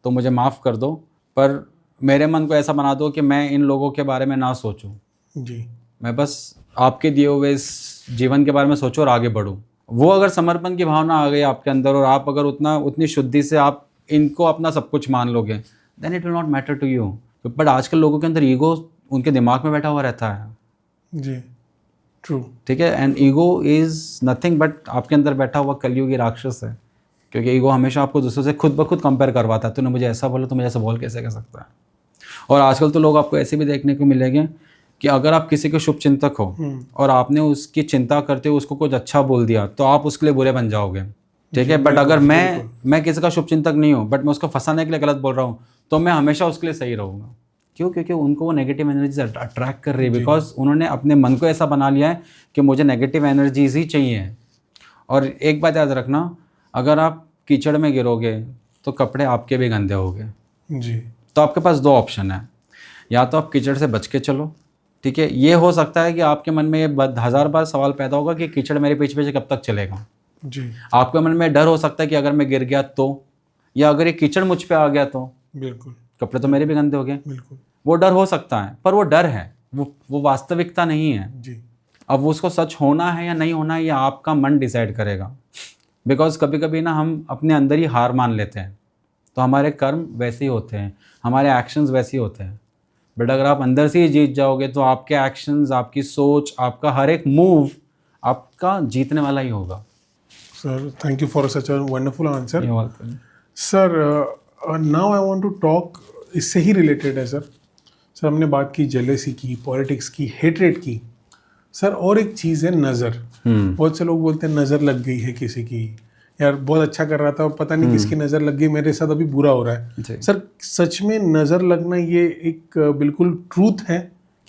तो मुझे माफ़ कर दो, पर मेरे मन को ऐसा बना दो कि मैं इन लोगों के बारे में ना सोचूं, जी मैं बस आपके दिए हुए इस जीवन के बारे में सोचूं और आगे बढ़ूं। वो अगर समर्पण की भावना आ गई आपके अंदर और आप अगर उतनी शुद्धि से आप इनको अपना सब कुछ मान लोगे, then it will not matter to you. But आजकल लोगों के अंदर ईगो उनके दिमाग में बैठा हुआ रहता है, जी ट्रू। ठीक है। And ego is nothing but आपके अंदर बैठा हुआ कलयुगी राक्षस है, क्योंकि ईगो हमेशा आपको दूसरों से खुद ब खुद कंपेयर करवाता है। तूने मुझे ऐसा बोला तो मुझे ऐसा बोल कैसे कर सकता है। और आजकल तो लोग आपको ऐसे भी देखने को मिलेंगे कि अगर आप किसी के शुभ चिंतक हो और आपने उसकी चिंता करते हुए उसको कुछ अच्छा बोल दिया तो आप उसके लिए बुरे बन जाओगे, ठीक है। बट अगर मैं किसी का शुभ चिंतक नहीं हूँ बट मैं उसको फंसाने के लिए गलत बोल रहा हूँ तो मैं हमेशा उसके लिए सही रहूँगा। क्यों? क्योंकि उनको वो नेगेटिव एनर्जीज अट्रैक्ट कर रही है, बिकॉज उन्होंने अपने मन को ऐसा बना लिया है कि मुझे नेगेटिव एनर्जीज ही चाहिए। और एक बात याद रखना, अगर आप कीचड़ में गिरोगे तो कपड़े आपके भी गंदे होंगे। जी तो आपके पास दो ऑप्शन है, या तो आप कीचड़ से बच के चलो, ठीक है। ये हो सकता है कि आपके मन में ये 1000 बार सवाल पैदा होगा कि कीचड़ मेरे पीछे पीछे कब तक चलेगा। जी आपके मन में डर हो सकता है कि अगर मैं गिर गया तो, या अगर ये कीचड़ मुझ पे आ गया तो, बिल्कुल कपड़े तो मेरे भी गंदे हो गए। बिल्कुल वो डर हो सकता है, पर वो डर है, वो वास्तविकता नहीं है। जी अब वो उसको सच होना है या नहीं होना है ये आपका मन डिसाइड करेगा। बिकॉज कभी कभी ना हम अपने अंदर ही हार मान लेते हैं, तो हमारे कर्म वैसे ही होते हैं, हमारे एक्शंस वैसे ही होते हैं। बट अगर आप अंदर से ही जीत जाओगे तो आपके एक्शंस, आपकी सोच, आपका हर एक मूव आपका जीतने वाला ही होगा। Sir, thank you for such a wonderful answer. You're welcome. Sir now I want to talk, इससे ही रिलेटेड है सर। सर हमने बात की जेलेसी की, पॉलिटिक्स की, हेट्रेड की। सर और एक चीज़ है नज़र। बहुत से लोग बोलते हैं नज़र लग गई है किसी की, यार बहुत अच्छा कर रहा था और पता नहीं किसकी नज़र लग गई, मेरे साथ अभी बुरा हो रहा है। जी। सर सच में नज़र लगना ये एक बिल्कुल ट्रूथ है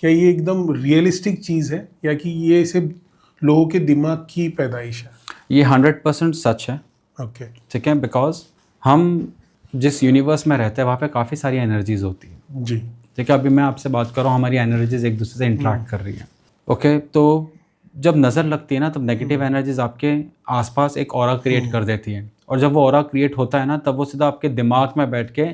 क्या? ये एकदम रियलिस्टिक चीज़ है या कि ये सिर्फ लोगों के दिमाग की पैदाइश है? ये 100% सच है, ओके ठीक है। बिकॉज हम जिस यूनिवर्स में रहते हैं वहाँ पे काफ़ी सारी एनर्जीज होती है, जी ठीक है। अभी मैं आपसे बात कर रहा हूँ, हमारी एनर्जीज एक दूसरे से इंटरेक्ट कर रही हैं, ओके। तो जब नज़र लगती है ना तब नेगेटिव एनर्जीज आपके आसपास एक ऑरा क्रिएट कर देती है, और जब वो ऑरा क्रिएट होता है ना तब वो सीधा आपके दिमाग में बैठ के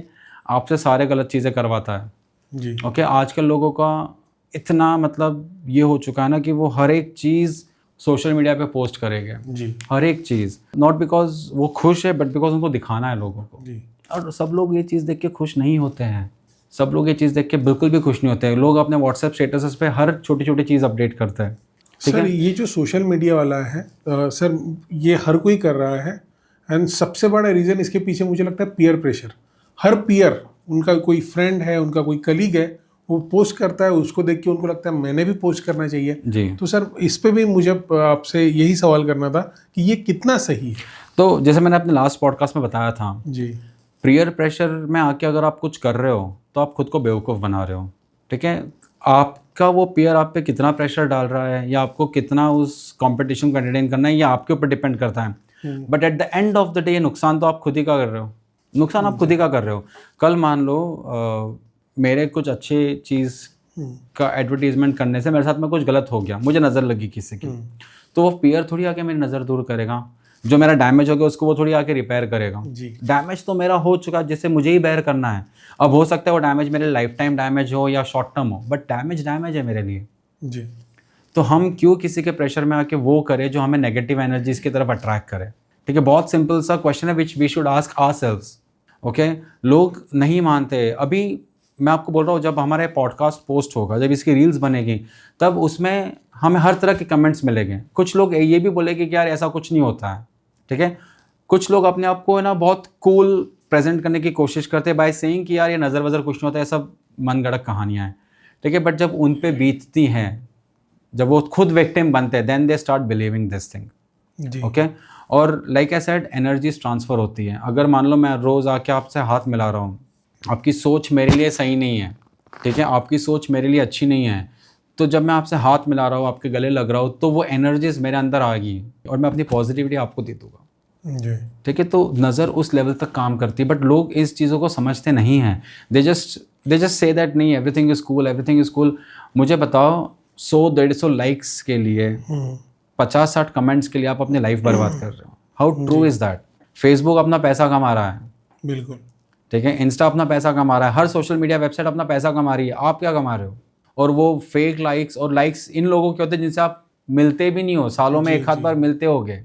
आपसे सारे गलत चीज़ें करवाता है, जी ओके। आजकल लोगों का इतना मतलब ये हो चुका है ना कि वो हर एक चीज़ सोशल मीडिया पे पोस्ट करेंगे, जी हर एक चीज़, नॉट बिकॉज वो खुश है बट बिकॉज उनको दिखाना है लोगों को। जी और सब लोग ये चीज़ देख के खुश नहीं होते हैं, सब लोग ये चीज़ देख के बिल्कुल भी खुश नहीं होते हैं। लोग अपने व्हाट्सएप स्टेटस पे हर छोटी छोटी चीज़ अपडेट करते हैं, ठीक सर है। ये जो सोशल मीडिया वाला है सर, ये हर कोई कर रहा है। एंड सबसे बड़ा रीज़न इसके पीछे मुझे लगता है पीयर प्रेशर। हर पीयर, उनका कोई फ्रेंड है, उनका कोई कलीग है, वो पोस्ट करता है, उसको देख के उनको लगता है मैंने भी पोस्ट करना चाहिए। जी। तो सर इस पे भी मुझे आपसे यही सवाल करना था कि ये कितना सही है? तो जैसे मैंने अपने लास्ट पॉडकास्ट में बताया था, जी पीयर प्रेशर में आके अगर आप कुछ कर रहे हो तो आप खुद को बेवकूफ़ बना रहे हो, ठीक है। आपका वो पीयर आप पे कितना प्रेशर डाल रहा है या आपको कितना उस कंपटीशन को एंटरटेन करना है, ये आपके ऊपर डिपेंड करता है। But at the end of the day नुकसान तो आप खुद ही का कर रहे हो, नुकसान आप खुद ही का कर रहे हो। कल मान लो मेरे कुछ अच्छी चीज़ का एडवर्टीजमेंट करने से मेरे साथ में कुछ गलत हो गया, मुझे नज़र लगी किसी की, तो वो पीयर थोड़ी आके मेरी नज़र दूर करेगा। जो मेरा डैमेज हो गया उसको वो थोड़ी आके रिपेयर करेगा। जी डैमेज तो मेरा हो चुका है जिससे मुझे ही बेयर करना है। अब हो सकता है वो डैमेज मेरे लाइफ टाइम डैमेज हो या शॉर्ट टर्म हो, बट डैमेज है मेरे लिए। जी तो हम क्यों किसी के प्रेशर में आके वो करें जो हमें नेगेटिव एनर्जीज की तरफ अट्रैक्ट करे। ठीक है, बहुत सिंपल सा क्वेश्चन है which we should ask ourselves. Okay, लोग नहीं मानते। अभी मैं आपको बोल रहा हूँ, जब हमारे पॉडकास्ट पोस्ट होगा, जब इसकी रील्स बनेगी, तब उसमें हमें हर तरह के कमेंट्स मिलेंगे। कुछ लोग ये भी बोलेंगे कि यार ऐसा कुछ नहीं होता है, ठीक है। कुछ लोग अपने आप को है ना बहुत कूल प्रेजेंट करने की कोशिश करते हैं बाय सेइंग कि यार ये नज़र वज़र कुछ नहीं होता है, सब मन गढ़ंत कहानियाँ हैं, ठीक है। बट जब उन पे बीतती हैं, जब वो खुद विक्टिम बनते हैं, then they start believing this thing. Okay, और like I said, energies transfer होती हैं। अगर मान लो मैं रोज़ आके आपसे हाथ मिला रहा हूँ, आपकी सोच मेरे लिए सही नहीं है, ठीक है, आपकी सोच मेरे लिए अच्छी नहीं है, तो जब मैं आपसे हाथ मिला रहा हूँ, आपके गले लग रहा हूँ, तो वो एनर्जीज मेरे अंदर आ गई और मैं अपनी पॉजिटिविटी आपको दे दूँगा, ठीक है। तो नज़र उस लेवल तक काम करती है, बट लोग इस चीज़ों को समझते नहीं हैं। दे जस्ट से दैट नहीं, everything is cool, everything is cool. मुझे बताओ, 100-150 लाइक्स के लिए, 50-60 कमेंट्स के लिए आप अपनी लाइफ बर्बाद कर रहे हो। How true is that? Facebook अपना पैसा कमा रहा है, बिल्कुल, ठीक है, इंस्टा अपना पैसा कमा रहा है, हर सोशल मीडिया वेबसाइट अपना पैसा कमा रही है, आप क्या कमा रहे हो? और वो फेक लाइक्स, और लाइक्स इन लोगों के होते हैं जिनसे आप मिलते भी नहीं हो, सालों में एक आध बार मिलते होगे,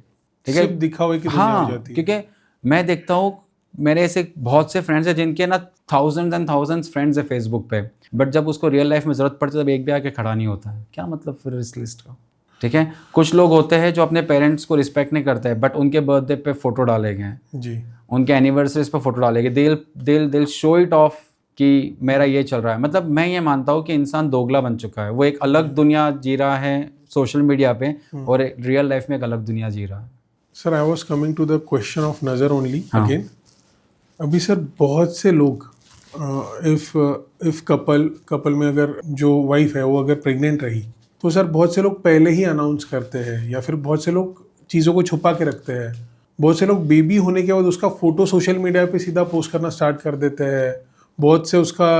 ठीक है। सिर्फ दिखावे की दुनिया हो जाती है। क्योंकि मैं देखता हूँ, मेरे ऐसे बहुत से फ्रेंड्स हैं जिनके ना थाउजेंड्स एंड थाउजेंड्स फ्रेंड्स है फेसबुक पे, बट जब उसको रियल लाइफ में ज़रूरत पड़ती है तब एक भी आके खड़ा नहीं होता है। क्या मतलब फिर इस लिस्ट का, ठीक है। कुछ लोग होते हैं जो अपने पेरेंट्स को रिस्पेक्ट नहीं करते, बट उनके बर्थडे पे फोटो डालेंगे जी, उनके एनिवर्सरीज पे फोटो डालेंगे, दिल शो इट ऑफ कि मेरा ये चल रहा है। मतलब मैं ये मानता हूँ कि इंसान दोगला बन चुका है, वो एक अलग दुनिया जी रहा है सोशल मीडिया पे, और रियल लाइफ में एक अलग दुनिया जी रहा है। Sir, I was coming to the question of नज़र ओनली अगेन। अभी सर बहुत से लोग, इफ कपल में अगर जो वाइफ है वो अगर प्रेग्नेंट रही, तो सर बहुत से लोग पहले ही अनाउंस करते हैं, या फिर बहुत से लोग चीज़ों को छुपा के रखते हैं। बहुत से लोग बेबी होने के बाद उसका फ़ोटो सोशल मीडिया पे सीधा पोस्ट करना स्टार्ट कर देते हैं, बहुत से उसका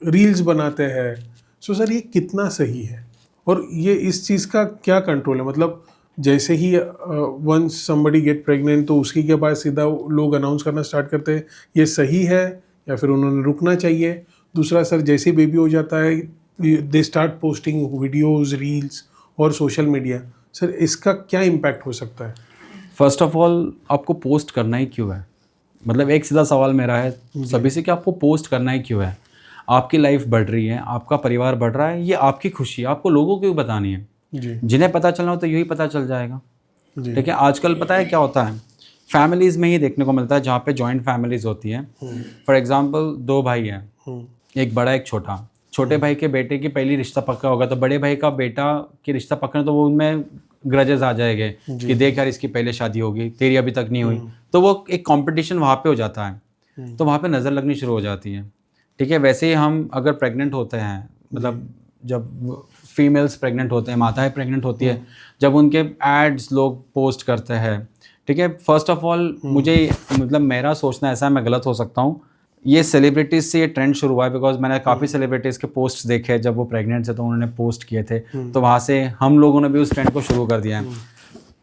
रील्स बनाते हैं। सो सर, ये कितना सही है, और ये इस चीज़ का क्या कंट्रोल है? मतलब जैसे ही वंस समबडी गेट प्रेग्नेंट, तो उसके के बाद सीधा लोग अनाउंस करना स्टार्ट करते हैं, ये सही है या फिर उन्होंने रुकना चाहिए? दूसरा सर, जैसे ही बेबी हो जाता है, they start posting videos, reels और सोशल मीडिया। सर, इसका क्या इम्पैक्ट हो सकता है? फर्स्ट ऑफ ऑल, आपको पोस्ट करना ही क्यों है? मतलब एक सीधा सवाल मेरा है सभी से कि आपको पोस्ट करना ही क्यों है? आपकी लाइफ बढ़ रही है, आपका परिवार बढ़ रहा है, ये आपकी खुशी है, आपको लोगों को क्यों बतानी है? जी। जिन्हें पता चलना हो तो यही पता चल जाएगा, ठीक है। आजकल पता है क्या होता है, फैमिलीज़ में ही देखने को मिलता है, जहाँ पे जॉइंट फैमिलीज़ होती हैं। फॉर एग्जांपल, 2 भाई हैं, एक बड़ा एक छोटा। छोटे भाई के बेटे की पहली रिश्ता पक्का होगा, तो बड़े भाई का बेटा की रिश्ता पकड़े, तो वो उनमें ग्रजेस आ जाएंगे कि देख यार, इसकी पहले शादी होगी, तेरी अभी तक नहीं हुई। तो वो एक कंपटीशन वहाँ पे हो जाता है, तो वहाँ पे नज़र लगनी शुरू हो जाती है, ठीक है। वैसे ही हम अगर प्रेग्नेंट होते हैं, मतलब जब फीमेल्स प्रेग्नेंट होते हैं, माताएं प्रेग्नेंट होती है, जब उनके एड्स लोग पोस्ट करते हैं, ठीक है। फर्स्ट ऑफ ऑल, मुझे मतलब मेरा सोचना ऐसा है, मैं गलत हो सकता हूँ, ये सेलिब्रिटीज़ से ये ट्रेंड शुरू हुआ है, बिकॉज मैंने काफ़ी सेलिब्रिटीज़ के पोस्ट देखे, जब वो प्रेग्नेंट थे तो उन्होंने पोस्ट किए थे, तो वहाँ से हम लोगों ने भी उस ट्रेंड को शुरू कर दिया है।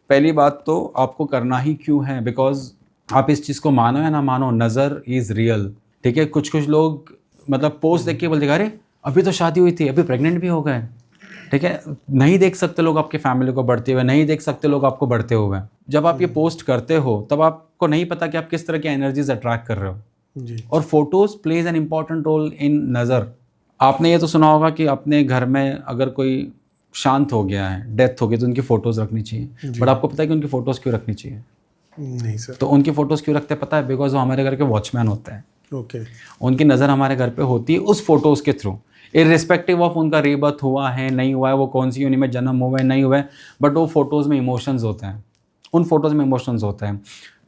पहली बात तो आपको करना ही क्यों है, बिकॉज आप इस चीज़ को मानो या ना मानो, नज़र इज़ रियल, ठीक है। कुछ लोग मतलब पोस्ट देख के बोलते अरे अभी तो शादी हुई थी, अभी प्रेग्नेंट भी हो गए, ठीक है। नहीं देख सकते लोग आपकी फैमिली को बढ़ते हुए, नहीं देख सकते लोग आपको बढ़ते हुए। जब आप ये पोस्ट करते हो तब आपको नहीं पता कि आप किस तरह की एनर्जीज अट्रैक्ट कर रहे हो जी। और photos plays an important role in नज़र। आपने ये तो सुना होगा कि अपने घर में अगर कोई शांत हो गया है, डेथ हो गई, तो उनकी फ़ोटोज़ रखनी चाहिए, बट आपको पता है कि उनकी फ़ोटोज़ क्यों रखनी चाहिए? नहीं सर। तो उनकी फ़ोटोज़ क्यों रखते हैं पता है? बिकॉज वो हमारे घर के वॉचमैन होते हैं। ओके। उनकी नज़र हमारे घर पे होती है उस फोटोज़ के थ्रू, इर्रिस्पेक्टिव ऑफ उनका रीबर्थ हुआ है नहीं हुआ है, वो कौन सी योनि में जन्म हुआ है नहीं हुआ है, बट वो फोटोज़ में इमोशंस होते हैं, उन फोटोज़ में इमोशंस होते हैं।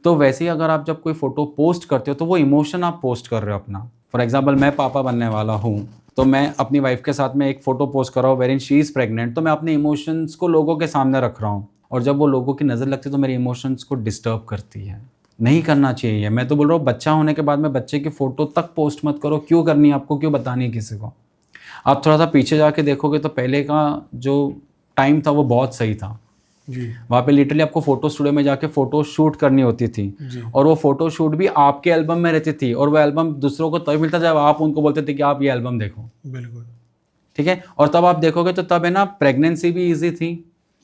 तो वैसे ही अगर आप जब कोई फ़ोटो पोस्ट करते हो तो वो इमोशन आप पोस्ट कर रहे हो अपना। फॉर एग्जांपल, मैं पापा बनने वाला हूँ, तो मैं अपनी वाइफ के साथ में एक फ़ोटो पोस्ट कर रहा हूँ वेरिन शी इज़ प्रेग्नेंट, तो मैं अपने इमोशंस को लोगों के सामने रख रहा हूँ, और जब वो लोगों की नज़र लगती है तो मेरे इमोशंस को डिस्टर्ब करती है। नहीं करना चाहिए। मैं तो बोल रहा हूँ, बच्चा होने के बाद में बच्चे की फ़ोटो तक पोस्ट मत करो। क्यों करनी है आपको, क्यों बतानी है किसी को? आप थोड़ा सा पीछे जाके देखोगे तो पहले का जो टाइम था वो बहुत सही था जी। वहाँ पे लिटरली आपको फ़ोटो स्टूडियो में जाके फ़ोटो शूट करनी होती थी जी। और वो फ़ोटो शूट भी आपके एल्बम में रहती थी, और वो एल्बम दूसरों को तब मिलता जब आप उनको बोलते थे कि आप ये एल्बम देखो। बिल्कुल ठीक है। और तब आप देखोगे तो तब है ना, प्रेगनेंसी भी ईजी थी,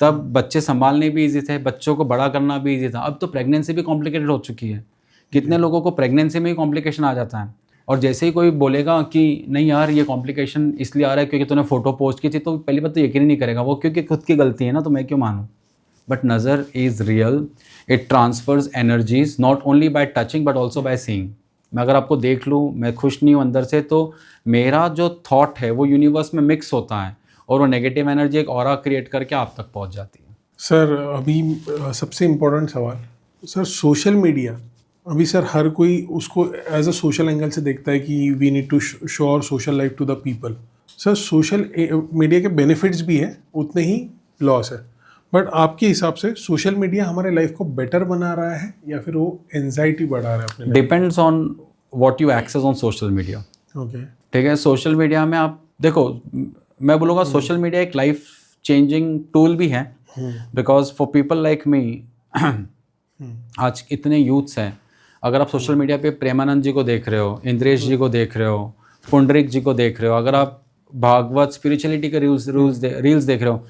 तब बच्चे संभालने भी इजी थे, बच्चों को बड़ा करना भी इजी था। अब तो प्रेगनेंसी भी कॉम्प्लिकेटेड हो चुकी है। कितने लोगों को प्रेगनेंसी में ही कॉम्प्लिकेशन आ जाता है, और जैसे ही कोई बोलेगा कि नहीं यार ये कॉम्प्लिकेशन इसलिए आ रहा है क्योंकि तूने फोटो पोस्ट की थी, तो पहली बात तो यकीन ही नहीं करेगा वो, क्योंकि खुद की गलती है ना, तो मैं क्यों मानूं। बट नज़र is real, it transfers energies not only by touching but also by seeing. मैं अगर आपको देख लूँ, मैं खुश नहीं हूँ अंदर से, तो मेरा जो थॉट है वो यूनिवर्स में मिक्स होता है और वो नेगेटिव एनर्जी एक ऑरा क्रिएट करके आप तक पहुँच जाती है। सर अभी सबसे इम्पोर्टेंट सवाल, सर सोशल मीडिया अभी सर हर कोई उसको एज अ सोशल एंगल से देखता है कि we need to show our social life to the people. Sir social media के बेनिफिट्स भी हैं, उतने ही लॉस है, बट आपके हिसाब से सोशल मीडिया हमारे लाइफ को बेटर बना रहा है या फिर वो एंजाइटी बढ़ा रहा है अपने? Depends on what you access on social media. Okay, ठीक है, सोशल मीडिया में आप देखो, मैं बोलूँगा सोशल मीडिया एक लाइफ चेंजिंग टूल भी है, because for people like me, आज इतने यूथ्स हैं, अगर आप सोशल मीडिया पे प्रेमानंद जी को देख रहे हो, इंद्रेश जी को देख रहे हो, पुंडरिक जी को देख रहे हो, अगर आप भागवत स्पिरिचुअलिटी के रील्स देख रहे हो,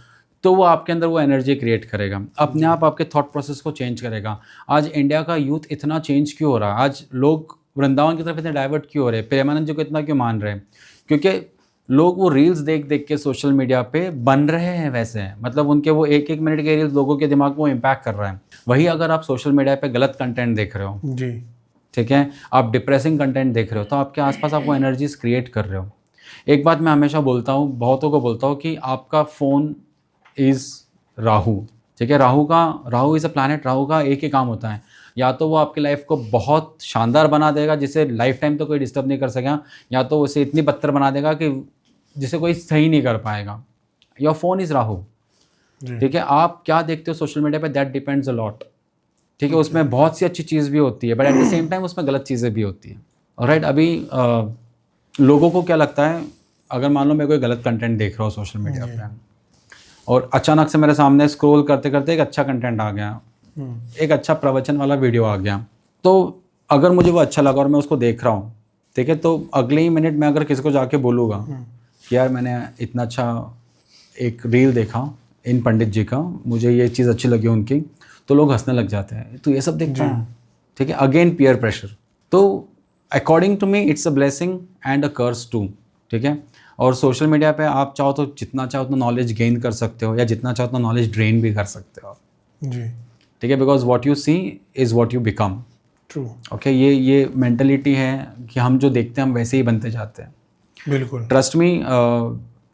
तो वो आपके अंदर वो एनर्जी क्रिएट करेगा, अपने आप आपके थॉट प्रोसेस को चेंज करेगा। आज इंडिया का यूथ इतना चेंज क्यों हो रहा है, आज लोग वृंदावन की तरफ इतने डाइवर्ट क्यों हो रहे हैं, प्रेमानंद जी को इतना क्यों मान रहे हैं? क्योंकि लोग वो रील्स देख देख के सोशल मीडिया पे बन रहे हैं वैसे हैं, मतलब उनके वो एक एक मिनट के रील्स लोगों के दिमाग को इम्पैक्ट कर रहा है। वही अगर आप सोशल मीडिया पे गलत कंटेंट देख रहे हो जी, ठीक है, आप डिप्रेसिंग कंटेंट देख रहे हो, तो आपके आसपास आप वो एनर्जीज क्रिएट कर रहे हो। एक बात मैं हमेशा बोलता हूँ, बहुतों को बोलता हूँ कि आपका फ़ोन इज़ राहु। ठीक है, Rahu is a planet. Rahu का एक ही काम होता है, या तो वो आपकी लाइफ को बहुत शानदार बना देगा जिसे लाइफ टाइम तो कोई डिस्टर्ब नहीं कर सकेगा, या तो उसे इतनी बदतर बना देगा कि जिसे कोई सही नहीं कर पाएगा। Your phone is Rahu. ठीक है, आप क्या देखते हो सोशल मीडिया पे, दैट डिपेंड्स अ लॉट। ठीक है, उसमें बहुत सी अच्छी चीज़ भी होती है, but at the same time उसमें गलत चीज़ें भी होती हैं। राइट, अभी लोगों को क्या लगता है, अगर मान लो मैं कोई गलत कंटेंट देख रहा हूँ सोशल मीडिया पे, और अचानक से मेरे सामने स्क्रॉल करते करते एक अच्छा कंटेंट आ गया, एक अच्छा प्रवचन वाला वीडियो आ गया, तो अगर मुझे वो अच्छा लगा और मैं उसको देख रहा हूँ, ठीक है, तो अगले ही मिनट मैं अगर किसी को जाके बोलूँगा कि यार मैंने इतना अच्छा एक रील देखा इन पंडित जी का, मुझे ये चीज़ अच्छी लगी उनकी, तो लोग हंसने लग जाते हैं, तो ये सब देखते हैं। ठीक है, अगेन पीयर प्रेशर। तो according to me it's a blessing and a curse too. ठीक है, और सोशल मीडिया पे आप चाहो तो जितना चाहो उतना नॉलेज गेन कर सकते हो, या जितना चाहो उतना नॉलेज ड्रेन भी कर सकते हो जी। ठीक है, because what you see is what you become. True. Okay, ये मेंटलिटी है कि हम जो देखते हैं हम वैसे ही बनते जाते हैं। बिल्कुल। ट्रस्ट मी,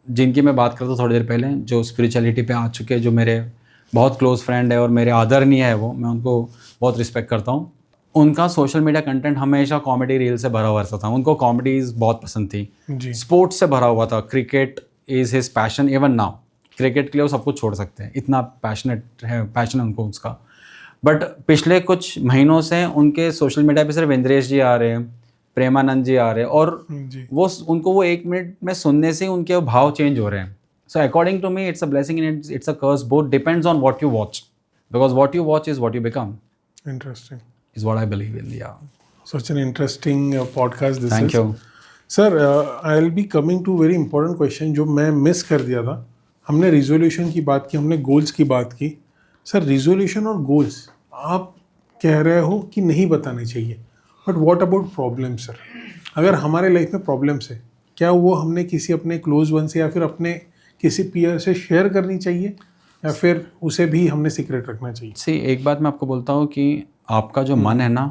जिनकी मैं बात करता था थोड़ी देर पहले, जो स्पिरिचुअलिटी पे आ चुके हैं, जो मेरे बहुत क्लोज फ्रेंड है और मेरे आदरणीय है, वो मैं उनको बहुत रिस्पेक्ट करता हूँ, उनका सोशल मीडिया कंटेंट हमेशा कॉमेडी रील से भरा हुआ था। उनको कॉमेडीज बहुत पसंद थी, स्पोर्ट्स से भरा हुआ था। Cricket is his passion, even now cricket के लिए वो सब कुछ छोड़ सकते हैं, इतना पैशन है उनको उसका। बट पिछले कुछ महीनों से उनके सोशल मीडिया पे सिर्फ इंद्रेश जी आ रहे हैं, प्रेमानंद जी आ रहे हैं, और वो उनको वो एक मिनट में सुनने से उनके भाव चेंज हो रहे हैं। So according to me it's a blessing and it's a curse, both depends on what you watch, because what you watch is what you become. Interesting. Is what I believe in. Yeah. Such an interesting podcast this Thank is. you. Sir, I'll be coming to very important question जो मैं miss कर दिया था। हमने resolution की बात की, हमने गोल्स की बात की। सर, रिजोल्यूशन और गोल्स आप कह रहे हो कि नहीं बताने चाहिए, but what about problem sir? अगर हमारे लाइफ में प्रॉब्लम्स है, क्या वो हमने किसी अपने क्लोज वन से या फिर अपने किसी पीयर से शेयर करनी चाहिए, या फिर उसे भी हमने सीक्रेट रखना चाहिए? सी, एक बात मैं आपको बोलता हूँ कि आपका जो मन है ना,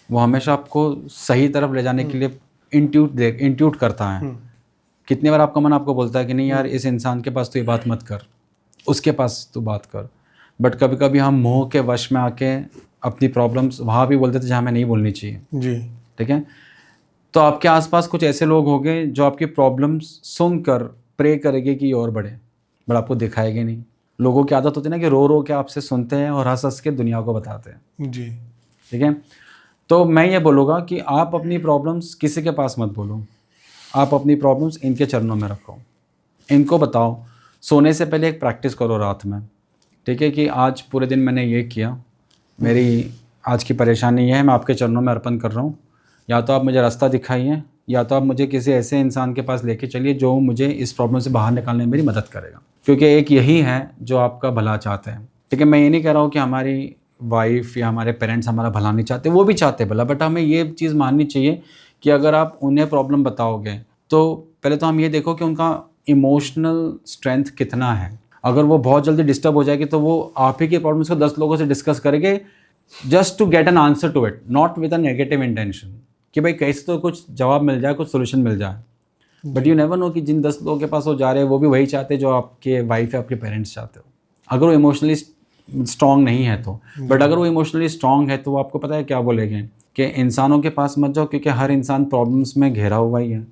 वो हमेशा आपको सही तरफ ले जाने के लिए इंट्यूट करता है। कितनी बार आपका मन आपको बोलता है कि नहीं यार, इस इंसान के पास तो ये बात मत कर, उसके पास तो बात कर, बट कभी कभी हम मोह के वश में आके अपनी प्रॉब्लम्स वहाँ भी बोलते थे जहाँ हमें नहीं बोलनी चाहिए जी। ठीक है, तो आपके आसपास कुछ ऐसे लोग होंगे जो आपकी प्रॉब्लम्स सुनकर प्रे करेंगे कि और बढ़े, बट आपको दिखाएंगे नहीं। लोगों की आदत होती है ना कि रो रो के आपसे सुनते हैं और हंस हंस के दुनिया को बताते हैं जी। ठीक है, तो मैं ये बोलूँगा कि आप अपनी प्रॉब्लम्स किसी के पास मत बोलो, आप अपनी प्रॉब्लम्स इनके चरणों में रखो, इनको बताओ। सोने से पहले एक प्रैक्टिस करो रात में, ठीक है, कि आज पूरे दिन मैंने ये किया, मेरी आज की परेशानी ये है, मैं आपके चरणों में अर्पण कर रहा हूँ। या तो आप मुझे रास्ता दिखाइए, या तो आप मुझे किसी ऐसे इंसान के पास लेके चलिए जो मुझे इस प्रॉब्लम से बाहर निकालने में मेरी मदद करेगा। क्योंकि एक यही है जो आपका भला चाहते हैं। ठीक है, मैं ये नहीं कह रहा हूँ कि हमारी वाइफ या हमारे पेरेंट्स हमारा भला नहीं चाहते, वो भी चाहते भला, बट हमें ये चीज़ माननी चाहिए कि अगर आप उन्हें प्रॉब्लम बताओगे तो पहले तो हम ये देखो कि उनका इमोशनल स्ट्रेंथ कितना है। अगर वो बहुत जल्दी डिस्टर्ब हो जाएगी तो वो आप ही की प्रॉब्लम्स को 10 लोगों से डिस्कस करेंगे just to get an answer to it, not with a negative intention कि भाई कैसे तो कुछ जवाब मिल जाए, कुछ सोल्यूशन मिल जाए। बट यू नेवर नो कि जिन 10 लोगों के पास वो जा रहे हैं वो भी वही चाहते हैं जो आपके वाइफ या आपके पेरेंट्स चाहते हो, अगर वो इमोशनली स्ट्रॉन्ग नहीं है तो। बट अगर वो इमोशनली स्ट्रॉन्ग है तो वो आपको पता है क्या बोलेंगे कि इंसानों के पास मत जाओ क्योंकि हर इंसान प्रॉब्लम्स में घिरा हुआ ही है,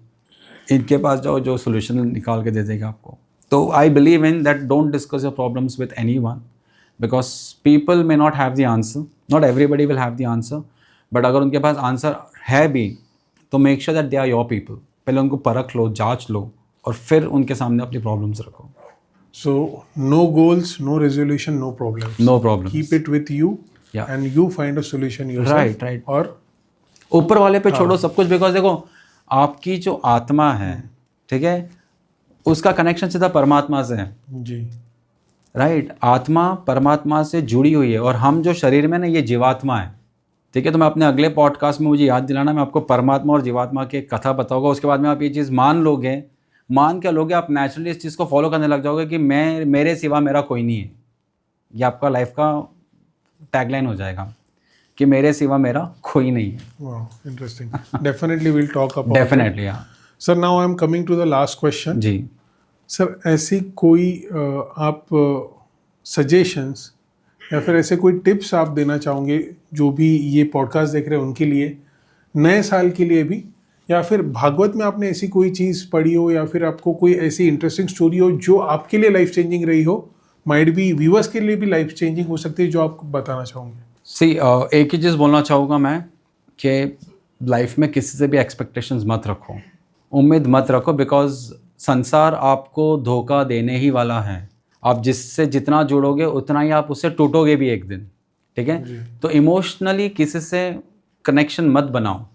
इनके पास जाओ जो सोल्यूशन निकाल के दे देगा आपको। तो I believe in that don't discuss your problems with anyone because people may not have the answer, not everybody will have the answer, but अगर उनके पास आंसर है भी तो make sure that they are your people. पहले उनको परख लो, जांच लो और फिर उनके सामने अपनी प्रॉब्लम्स रखो। So no goals, no resolution, no problems. No problems. Keep it with you, Yeah. and you find a solution yourself. Right, right. और ऊपर वाले पे छोड़ो सब कुछ, बिकॉज देखो आपकी जो आत्मा है, ठीक है, उसका कनेक्शन सीधा परमात्मा से है। जी, राइट, आत्मा परमात्मा से जुड़ी हुई है और हम जो शरीर में ना ये जीवात्मा है। ठीक है, तो मैं अपने अगले पॉडकास्ट में मुझे याद दिलाना, मैं आपको परमात्मा और जीवात्मा की एक कथा बताऊंगा। उसके बाद में आप ये चीज़ मान लोगे, मान क्या लोगे, आप नेचुरली इस चीज़ को फॉलो करने लग जाओगे कि मैं, मेरे सिवा मेरा कोई नहीं है। ये आपका लाइफ का टैगलाइन हो जाएगा कि मेरे सिवा मेरा कोई नहीं है। wow, interesting. Definitely we'll talk about it. Definitely, हाँ Sir, now I'm coming to the last question. जी। सर ऐसी कोई आप सजेशंस या फिर ऐसे कोई टिप्स आप देना चाहोगे जो भी ये पॉडकास्ट देख रहे हैं उनके लिए, नए साल के लिए भी, या फिर भागवत में आपने ऐसी कोई चीज़ पढ़ी हो या फिर आपको कोई ऐसी इंटरेस्टिंग स्टोरी हो जो आपके लिए लाइफ चेंजिंग रही हो, माइट बी व्यूअर्स के लिए भी लाइफ चेंजिंग हो सकती है, जो आप बताना चाहोगे? सी एक ही चीज़ बोलना चाहूँगा मैं कि लाइफ में किसी से भी एक्सपेक्टेशंस मत रखो, उम्मीद मत रखो, बिकॉज संसार आपको धोखा देने ही वाला है। आप जिससे जितना जुड़ोगे उतना ही आप उससे टूटोगे भी एक दिन। ठीक है, तो इमोशनली किसी से कनेक्शन मत बनाओ।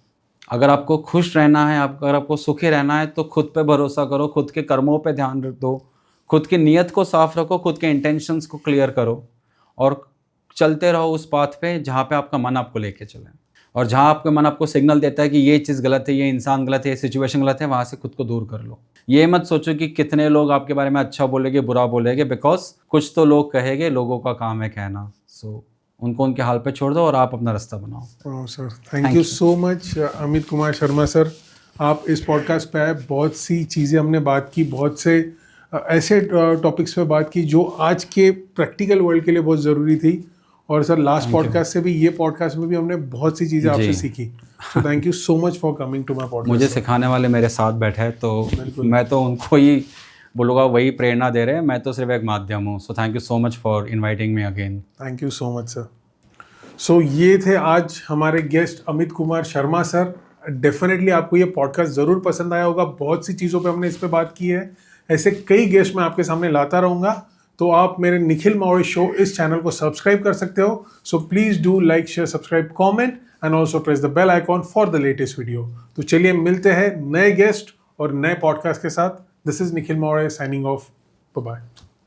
अगर आपको खुश रहना है, अगर आपको सुखी रहना है तो खुद पे भरोसा करो, खुद के कर्मों पे ध्यान रख दो, खुद की नीयत को साफ रखो, खुद के इंटेंशंस को क्लियर करो और चलते रहो उस पाथ पे जहाँ पे आपका मन आपको लेके चले। और जहाँ आपका मन आपको सिग्नल देता है कि ये चीज़ गलत है, ये इंसान गलत है, ये सिचुएशन गलत है, वहाँ से खुद को दूर कर लो। ये मत सोचो कि कितने लोग आपके बारे में अच्छा बोलेंगे, बुरा बोलेंगे, बिकॉज कुछ तो लोग कहेंगे, लोगों का काम है कहना। सो उनको उनके हाल पे छोड़ दो और आप अपना रास्ता बनाओ। Sir thank you so much Amit Kumar Sharma sir, आप इस पॉडकास्ट पे आए, बहुत सी चीज़ें हमने बात की, बहुत से ऐसे टॉपिक्स पे बात की जो आज के प्रैक्टिकल वर्ल्ड के लिए बहुत ज़रूरी थी। और सर लास्ट पॉडकास्ट से भी ये पॉडकास्ट में भी हमने बहुत सी चीज़ें आपसे सीखी। So thank you so much for coming to my podcast. मुझे सिखाने वाले मेरे साथ बैठे हैं तो मैं तो उनको ही बोलूँगा, वही प्रेरणा दे रहे हैं, मैं तो सिर्फ एक माध्यम हूँ। So thank you so much for inviting me again. Thank you so much sir. So ये थे आज हमारे guest Amit Kumar Sharma sir. Definitely आपको ये पॉडकास्ट ज़रूर पसंद आया होगा, बहुत सी चीज़ों पे हमने इस पे बात की है। ऐसे कई गेस्ट मैं आपके सामने लाता रहूँगा, तो आप मेरे निखिल मावड़े शो इस चैनल को सब्सक्राइब कर सकते हो। So please do like, share, subscribe, comment and also press the bell icon for the latest video. तो चलिए मिलते हैं नए गेस्ट और नए पॉडकास्ट के साथ। This is Nikhil Mawde signing off. Bye bye.